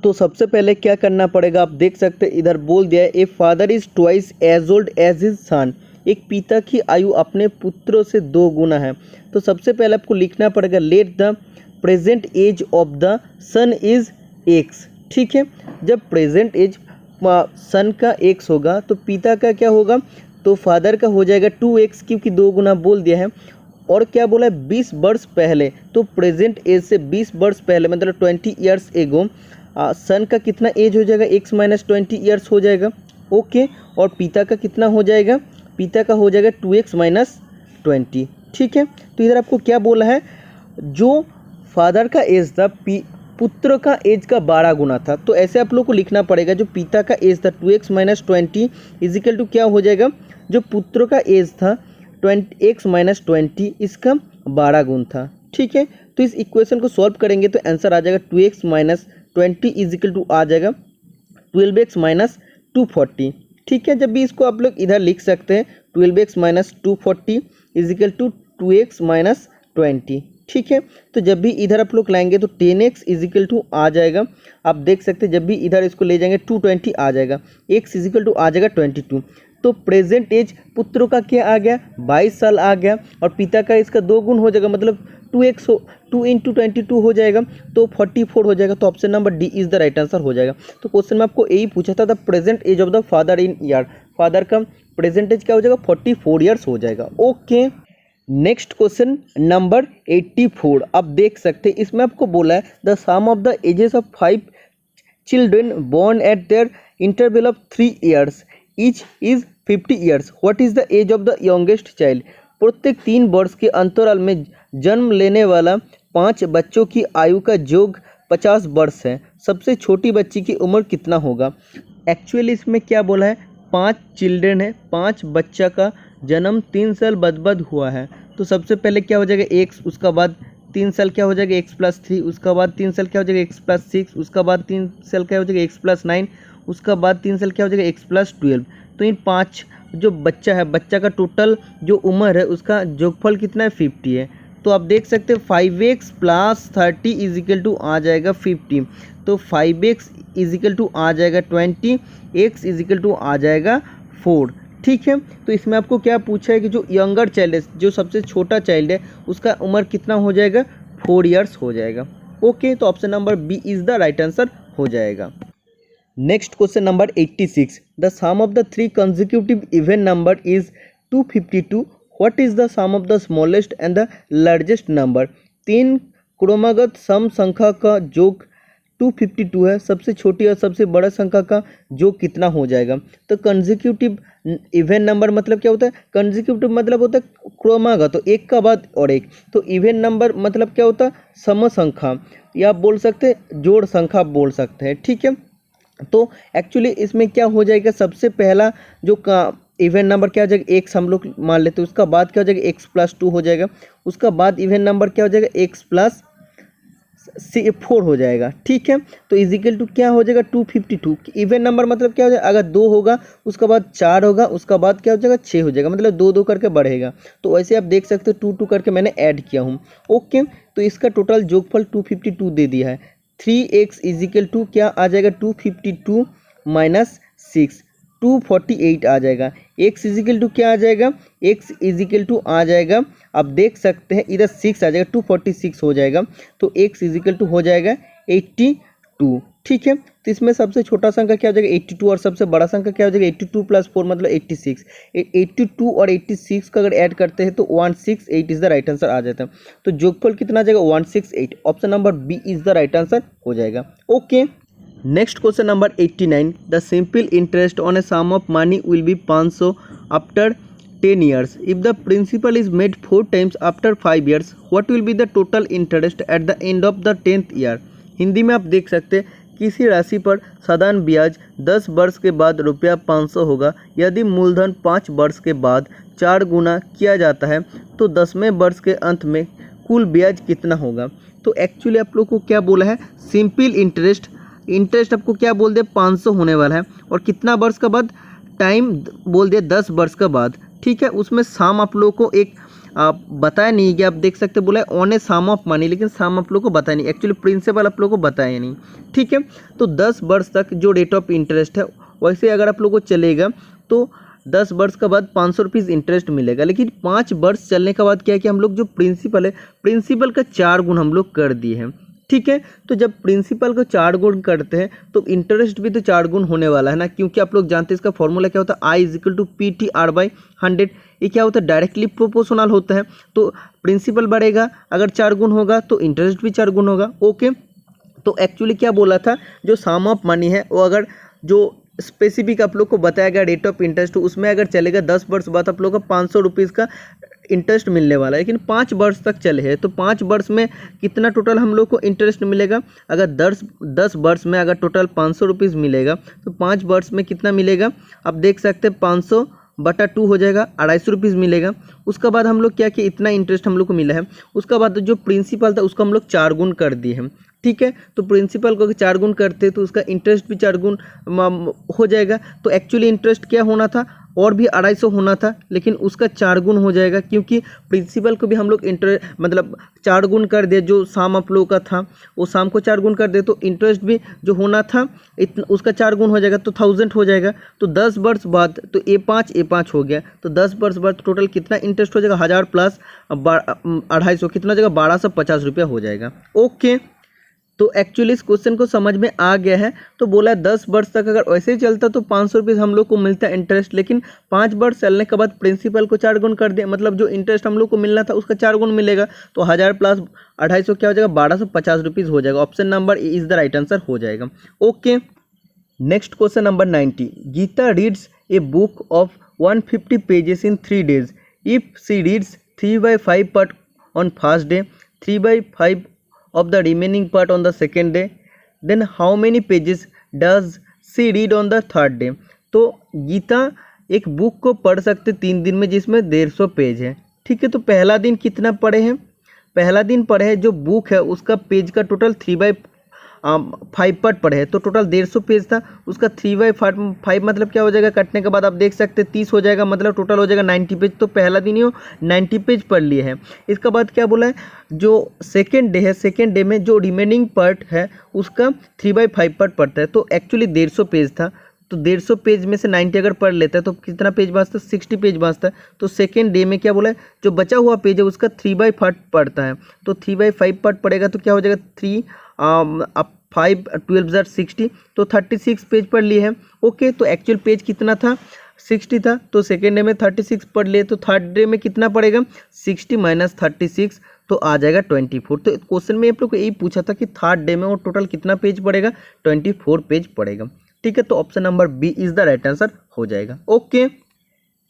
तो सबसे पहले क्या करना पड़ेगा, आप देख सकते इधर बोल दिया है a father is twice as old as his son. एक पिता की आयु अपने पुत्रों से 2 गुना है। तो सबसे पहले आपको लिखना पड़ेगा let the present age of the son is X. ठीक है, जब प्रेजेंट एज सन का एक्स होगा तो पिता का क्या होगा, तो फादर का हो जाएगा 2x, क्योंकि 2 गुना बोल दिया है। और क्या बोला है 20 वर्ष पहले, तो प्रेजेंट एज से 20 वर्ष पहले मतलब 20 ईयर्स एगो सन का कितना एज हो जाएगा, x माइनस 20 ईयर्स हो जाएगा। ओके, और पिता का कितना हो जाएगा, पिता का हो जाएगा 2x माइनस 20। ठीक है, तो इधर आपको क्या बोला है, जो फादर का एज था पुत्र का एज का 12 गुना था। तो ऐसे आप लोग को लिखना पड़ेगा जो पिता का एज था 2x माइनस 20 इजिकल टू क्या हो जाएगा, जो पुत्र का एज था 20x माइनस 20 इसका 12 गुण था। ठीक है, तो इस इक्वेशन को सॉल्व करेंगे तो आंसर आ जाएगा 2x माइनस 20 इजिकल टू आ जाएगा 12x माइनस 240। ठीक है, जब भी इसको आप लोग इधर लिख सकते हैं 12x minus 240 is equal to 2x minus 20। ठीक है, तो जब भी इधर आप लोग लाएंगे तो 10x इजिकल टू आ जाएगा। आप देख सकते हैं जब भी इधर इसको ले जाएंगे 220 आ जाएगा, x इजिकल टू आ जाएगा 22। तो प्रेजेंट एज पुत्रों का क्या आ गया, 22 साल आ गया, और पिता का इसका 2 गुण हो जाएगा मतलब 2x 2 इंटू 22 हो जाएगा तो 44 हो जाएगा। तो option number D is the right answer हो जाएगा। तो क्वेश्चन में आपको यही पूछा था the present age of the father in year, father का प्रेजेंट एज क्या हो जाएगा 44 ईयर्स हो जाएगा। ओके, नेक्स्ट क्वेश्चन नंबर 84, आप देख सकते हैं इसमें आपको बोला है the sum of the ages of 5 children born at their interval of 3 years each is 50 years. What is the age of the youngest child. प्रत्येक 3 वर्ष के अंतराल में जन्म लेने वाला 5 बच्चों की आयु का योग 50 वर्ष है। सबसे छोटी बच्ची की उम्र कितना होगा। एक्चुअली इसमें क्या बोला है, 5 चिल्ड्रेन है, 5 बच्चा का जन्म 3 साल बाद हुआ है। तो सबसे पहले क्या हो जाएगा x, उसका बाद 3 साल क्या हो जाएगा x प्लस 3, उसका बाद 3 साल क्या हो जाएगा x प्लस 6, उसका बाद 3 साल क्या हो जाएगा x प्लस 9, उसका बाद 3 साल क्या हो जाएगा x प्लस 12। तो इन 5 जो बच्चा है, बच्चा का टोटल जो उम्र है उसका योगफल कितना है 50 है। तो आप देख सकते हैं 5x प्लस 30 इजिकल टू आ जाएगा 50। तो 5x इजिकल टू आ जाएगा 20, x इजिकल टू आ जाएगा 4। ठीक है, तो इसमें आपको क्या पूछा है कि जो यंगर चाइल्ड है, जो सबसे छोटा चाइल्ड है उसका उम्र कितना हो जाएगा 4 ईयर्स हो जाएगा। ओके, तो option number B is the right answer हो जाएगा। Next question number 86, the sum of the 3 consecutive even number is 252। What is the sum of the smallest and the largest number. 3 क्रमागत सम संख्या का योग 252 है, सबसे छोटी और सबसे बड़ा संख्या का योग कितना हो जाएगा। तो कंसेक्यूटिव इवन नंबर मतलब क्या होता है, कंसेक्यूटिव मतलब होता है क्रमागत, तो एक का बाद और एक। तो इवन नंबर मतलब क्या होता है, सम संख्या, या आप बोल सकते हैं जोड़ संख्या बोल सकते हैं। ठीक है, तो एक्चुअली इसमें क्या हो जाएगा, सबसे पहला जो इवन नंबर क्या हो जाएगा x हम लोग मान लेते हैं, उसका बाद क्या हो जाएगा x प्लस 2 हो जाएगा, उसका बाद इवन नंबर क्या हो जाएगा x प्लस 4 हो जाएगा। ठीक है, तो इजिकल टू क्या हो जाएगा 252। इवन नंबर मतलब क्या हो जाएगा, अगर 2 होगा उसका बाद 4 होगा, उसका बाद क्या हो जाएगा 6 हो जाएगा, मतलब 2-2 करके बढ़ेगा। तो वैसे आप देख सकते हो 2-2 करके मैंने ऐड किया हूँ। ओके, तो इसका टोटल योगफल 252 दे दिया है। 3x इजिकल टू क्या आ जाएगा 252 माइनस 6 248 आ जाएगा। x इजिकल टू क्या आ जाएगा, x इजिकल टू आ जाएगा, आप देख सकते हैं इधर 6 आ जाएगा 246 हो जाएगा। तो x इजिकल टू हो जाएगा 82। ठीक है, तो इसमें सबसे छोटा संख्या क्या हो जाएगा 82 और सबसे बड़ा संख्या क्या हो जाएगा 82 + 4 मतलब 86। 82 और 86 का अगर ऐड करते हैं तो 168 इज द राइट आंसर आ जाता है। तो जोगफल कितना आ जाएगा 168। Option number B is the right answer हो जाएगा। Okay, next question number 89। The simple interest on a sum of money will be 500 after 10 years. If the principal is made 4 times after 5 years, what will be the total interest at the end of the 10th year? Hindi में आप देख सकते हैं किसी राशि पर साधारण ब्याज 10 वर्ष के बाद रुपया 500 होगा। यदि मूलधन 5 वर्ष के बाद 4 गुना किया जाता है तो 10वें वर्ष के अंत में कुल ब्याज कितना होगा? तो एक्चुअली आप लोग को क्या बोला है, सिंपल इंटरेस्ट आपको क्या बोल दिया 500 होने वाला है और कितना वर्ष का बाद, टाइम बोल दिया 10 वर्ष का बाद। ठीक है, उसमें साम आप लोगों को एक बताया नहीं कि आप देख सकते बोला है on a sum of money, लेकिन साम आप लोगों को बताया नहीं, एक्चुअली प्रिंसिपल आप लोगों को बताया नहीं। ठीक है, तो 10 वर्ष तक जो रेट ऑफ इंटरेस्ट है वैसे अगर आप लोगों को चलेगा तो 10 वर्ष के बाद 500 रुपीज़ इंटरेस्ट मिलेगा। लेकिन 5 वर्ष चलने के बाद क्या है कि हम लोग जो प्रिंसिपल है, प्रिंसिपल का 4 गुण हम लोग कर दिए हैं। ठीक है, तो जब प्रिंसिपल को 4 गुण करते हैं तो इंटरेस्ट भी तो 4 गुण होने वाला है ना, क्योंकि आप लोग जानते हैं इसका फॉर्मूला क्या होता है, I = PTR/100। ये क्या होता है, डायरेक्टली प्रोपोर्शनल होता है। तो प्रिंसिपल बढ़ेगा अगर 4 गुण होगा तो इंटरेस्ट भी 4 गुण होगा। ओके, तो एक्चुअली क्या बोला था, जो सम ऑफ मनी है वो अगर जो स्पेसिफिक आप लोग को बताया गया रेट ऑफ इंटरेस्ट, उसमें अगर चलेगा 10 वर्ष बाद आप लोग को 500 रुपीज़ का इंटरेस्ट मिलने वाला है। लेकिन 5 वर्ष तक चले हैं तो 5 वर्ष में कितना टोटल हम लोग को इंटरेस्ट मिलेगा? अगर 10 वर्ष में अगर टोटल 500 रुपीज़ मिलेगा तो 5 वर्ष में कितना मिलेगा आप देख सकते हैं, 500/2 हो जाएगा, 250 रुपीज़ मिलेगा। उसके बाद हम लोग क्या कि इतना इंटरेस्ट हम लोग को मिला है, उसके बाद जो प्रिंसिपल था उसको हम लोग 4 गुण कर दिए हैं। ठीक है, तो प्रिंसिपल को 4 गुण करते तो उसका इंटरेस्ट भी 4 गुण हो जाएगा। तो एक्चुअली इंटरेस्ट क्या होना था, और भी 250 होना था, लेकिन उसका 4 गुण हो जाएगा, क्योंकि प्रिंसिपल को भी हम लोग मतलब 4 गुण कर दे, जो शाम आप लोगों का था वो शाम को 4 गुण कर दे तो इंटरेस्ट भी जो होना था उसका 4 गुण हो जाएगा, तो 1000 हो जाएगा। तो 10 वर्ष बाद तो A5 हो गया, तो 10 वर्ष बाद टोटल कितना इंटरेस्ट हो जाएगा, 1000 + 250 कितना हो जाएगा, 1250 रुपया हो जाएगा। ओके, तो एक्चुअली इस क्वेश्चन को समझ में आ गया है। तो बोला 10 वर्ष तक अगर वैसे ही चलता तो 500 रुपीज़ हम लोग को मिलता है इंटरेस्ट, लेकिन 5 वर्ष चलने के बाद प्रिंसिपल को 4 गुण कर दिया, मतलब जो इंटरेस्ट हम लोग को मिलना था उसका 4 गुण मिलेगा। तो 1000 + 250 क्या हो जाएगा, 1250 रुपीज़ हो जाएगा। Option number A is the right answer हो जाएगा। Okay, next question number 90। Geeta reads a book of 150 pages in 3 days। If she reads 3/5 part on first day, 3/5 of the remaining part on the second day, then how many pages does she read on the third day? तो गीता एक book को पढ़ सकते 3 दिन में, जिसमें 150 page है। ठीक है, तो पहला दिन कितना पढ़े हैं, पहला दिन पढ़े हैं जो बुक है उसका पेज का टोटल 3/5 पार्ट पढ़े हैं, तो टोटल 150 पेज था, उसका 3/5 मतलब क्या हो जाएगा, कटने के बाद आप देख सकते 30 हो जाएगा, मतलब टोटल हो जाएगा 90 पेज। तो पहला दिन ही 90 पेज पढ़ लिए हैं। इसके बाद क्या बोला है, जो सेकेंड डे है, सेकेंड डे में जो रिमेनिंग पार्ट है उसका 3/5 पार्ट पढ़ता है। तो एक्चुअली 150 पेज था, तो 150 पेज में से 90 अगर पढ़ लेता है तो कितना पेज बचता है, 60 पेज बचता है। तो सेकेंड डे में क्या बोला है, जो बचा हुआ पेज है उसका 3/5 पढ़ता है, तो 3/5 पार्ट पढ़ेगा तो क्या हो जाएगा 3 5 12 60, तो 36 पेज पढ़ लिए हैं। ओके, तो एक्चुअल पेज कितना था, 60 था, तो सेकेंड डे में 36 पढ़ लिए, तो थर्ड डे में कितना पड़ेगा, 60 - 36 तो आ जाएगा 24। तो क्वेश्चन में आप लोग को यही पूछा था कि थर्ड डे में वो टोटल कितना पेज पड़ेगा, 24 पेज पड़ेगा। ठीक है, तो option number B is the right answer हो जाएगा। ओके,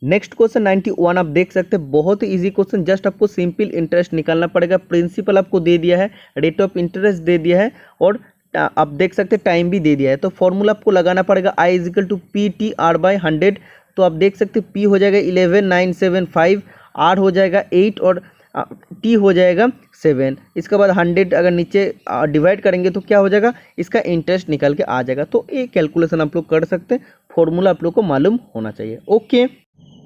नेक्स्ट क्वेश्चन 91 आप देख सकते हैं, बहुत ही इजी क्वेश्चन, जस्ट आपको सिंपल इंटरेस्ट निकालना पड़ेगा। प्रिंसिपल आपको दे दिया है, रेट ऑफ इंटरेस्ट दे दिया है, और आप देख सकते हैं टाइम भी दे दिया है। तो फॉर्मूला आपको लगाना पड़ेगा I = PTR/100। तो आप देख सकते हैं P हो जाएगा 11975, R हो जाएगा 8 और T हो जाएगा 7। इसके बाद 100 अगर नीचे डिवाइड करेंगे तो क्या हो जाएगा, इसका इंटरेस्ट निकल के आ जाएगा। तो ये कैलकुलेशन आप लोग कर सकते हैं, फॉर्मूला आप लोग को मालूम होना चाहिए। Okay,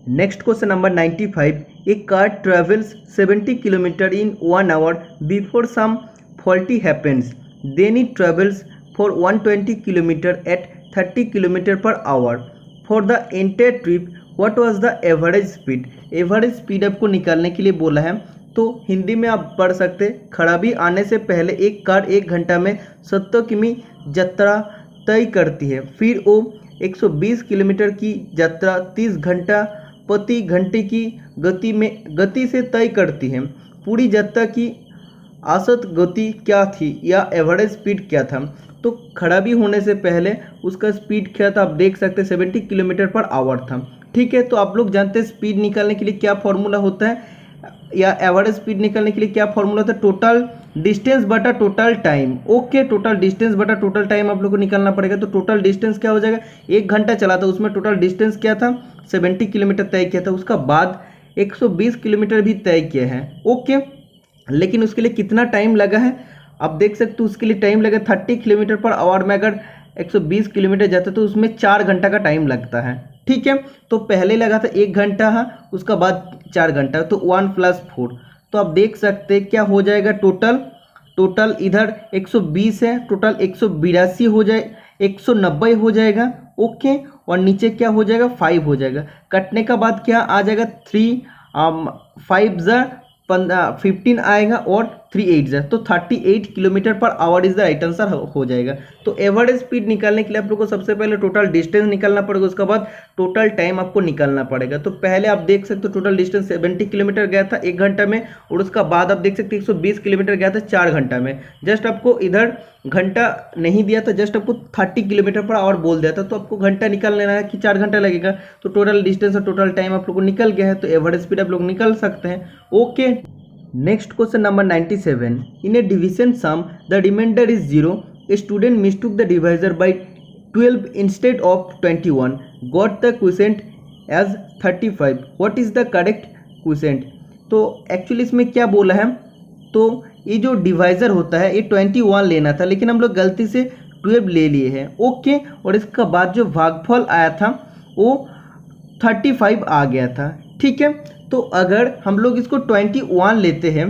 next question number 95। A car travels 70 kilometer in 1 hour before some faulty happens, then it travels for 120 kilometer at 30 km/h for the entire trip. What was the average speed? Average speed आपको निकालने के लिए बोला है, तो हिंदी में आप पढ़ सकते, खराबी आने से पहले एक कार 1 घंटा में 70 किमी यात्रा तय करती है। फिर वो 120 किलोमीटर की यात्रा 30 घंटा प्रति घंटे की गति से तय करती है। पूरी यात्रा की औसत गति क्या थी या एवरेज स्पीड क्या था? तो खड़ा भी होने से पहले उसका स्पीड क्या था, आप देख सकते हैं 70 किलोमीटर पर आवर था। ठीक है, तो आप लोग जानते हैं स्पीड निकालने के लिए क्या फॉर्मूला होता है या एवरेज स्पीड निकालने के लिए क्या फॉर्मूला होता है? टोटल डिस्टेंस बटा total time. Okay, total distance बटा टोटल टाइम आप लोग को निकालना पड़ेगा। तो टोटल डिस्टेंस क्या हो जाएगा, 1 घंटा चला था, उसमें टोटल डिस्टेंस क्या था, 70 किलोमीटर तय किया था। उसका बाद 120 किलोमीटर भी तय किया है। ओके, लेकिन उसके लिए कितना टाइम लगा है आप देख सकते हो। उसके लिए टाइम लगा 30 किलोमीटर पर आवर में अगर 120 किलोमीटर जाता है तो उसमें 4 घंटा का टाइम लगता है। ठीक है, तो पहले लगा था 1 घंटा है, उसका बाद 4 घंटा, तो 1 + 4। तो आप देख सकते हैं क्या हो जाएगा, टोटल इधर 120 है, टोटल 182 हो जाए, 190 हो जाएगा। ओके, और नीचे क्या हो जाएगा, 5 हो जाएगा। कटने का बाद क्या आ जाएगा, 15 आएगा और 3 8 जा, तो 38 kilometre per our is the right answer हो जाएगा। तो एवरेज स्पीड निकालने के लिए आप लोग को सबसे पहले टोटल डिस्टेंस निकालना पड़ेगा, उसके बाद टोटल टाइम आपको निकालना पड़ेगा। तो पहले आप देख सकते हो टोटल डिस्टेंस 70 किलोमीटर गया था 1 घंटा में, और उसका बाद आप देख सकते 120 किलोमीटर गया था 4 घंटा में। जस्ट आपको इधर घंटा नहीं दिया था, जस्ट आपको 30 किलोमीटर पर आवर बोल दिया था, तो आपको घंटा निकाल लेना है कि 4 घंटा लगेगा। तो टोटल डिस्टेंस और टोटल टाइम आप लोग को निकल गया है, तो एवरेज स्पीड आप लोग निकाल सकते हैं। Okay, next question number 97। In a division sum the remainder is 0. A student mistook the divisor by 12 instead of 21. Got the quotient as 35. What is the correct quotient? तो एक्चुअली इसमें क्या बोला है, तो ये जो डिवाइजर होता है ये 21 लेना था, लेकिन हम लोग गलती से 12 ले लिए हैं। ओके, और इसका बाद जो भागफल आया था वो 35 आ गया था। ठीक है, तो अगर हम लोग इसको 21 लेते हैं,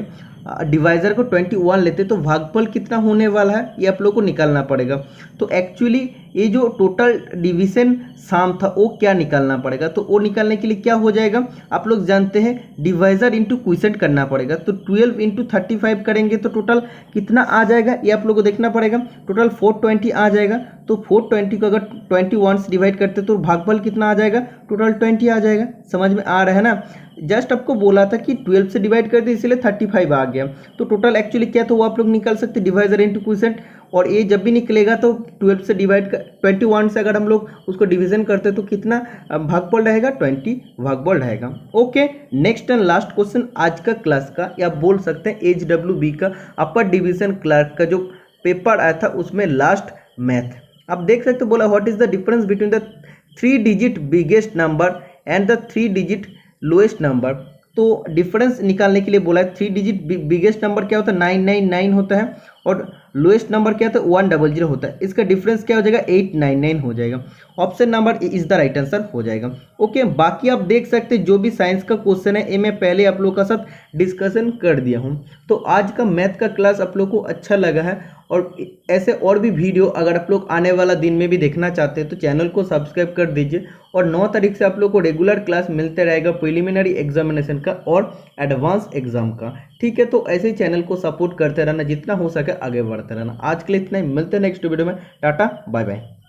डिवाइजर को 21 लेते तो भागफल कितना होने वाला है ये आप लोग को निकालना पड़ेगा। तो एक्चुअली ये जो टोटल डिवीजन सम था वो क्या निकालना पड़ेगा, तो वो निकालने के लिए क्या हो जाएगा, आप लोग जानते हैं डिवाइजर इंटू क्वोशिएंट करना पड़ेगा। तो 12 इंटू 35 करेंगे तो टोटल कितना आ जाएगा ये आप लोग को देखना पड़ेगा। टोटल 420 आ जाएगा। तो 420 को अगर 21 से डिवाइड करते तो भागफल कितना आ जाएगा, टोटल 20 आ जाएगा। समझ में आ रहा है ना, जस्ट आपको बोला था कि 12 से डिवाइड कर दे इसलिए 35 आ गया। तो टोटल एक्चुअली क्या था वो आप लोग निकाल सकते डिवाइजर इंटू क्वोशिएंट, और ये जब भी निकलेगा तो 12 से डिवाइड कर 21 से अगर हम लोग उसको डिवीजन करते तो कितना भागफल रहेगा, 20 भागफल रहेगा। Okay, next and last question आज का क्लास का, या बोल सकते हैं HWB का अपर डिवीजन क्लर्क का जो पेपर आया था उसमें लास्ट मैथ। आप देख सकते हो बोला what is the difference between the 3 digit biggest number and the 3 digit lowest number. तो डिफरेंस निकालने के लिए बोला है 3 डिजिट बिगेस्ट नंबर क्या होता है 999 होता है, और लोएस्ट नंबर क्या होता है 100 होता है। इसका डिफरेंस क्या हो जाएगा 899 हो जाएगा। Option number is the right answer हो जाएगा। ओके, बाकी आप देख सकते हैं जो भी साइंस का क्वेश्चन है ये मैं पहले आप लोग का साथ डिस्कशन कर दिया हूँ। तो आज का मैथ का क्लास आप लोग को अच्छा लगा है, और ऐसे और भी वीडियो अगर आप लोग आने वाला दिन में भी देखना चाहते हैं तो चैनल को सब्सक्राइब कर दीजिए। और 9 तारीख से आप लोग को रेगुलर क्लास मिलते रहेगा प्रिलिमिनरी एग्जामिनेशन का और एडवांस एग्जाम का। ठीक है, तो ऐसे ही चैनल को सपोर्ट करते रहना, जितना हो सके आगे बढ़ते रहना। आज के लिए इतना ही, मिलते हैं नेक्स्ट वीडियो में। Tata bye bye.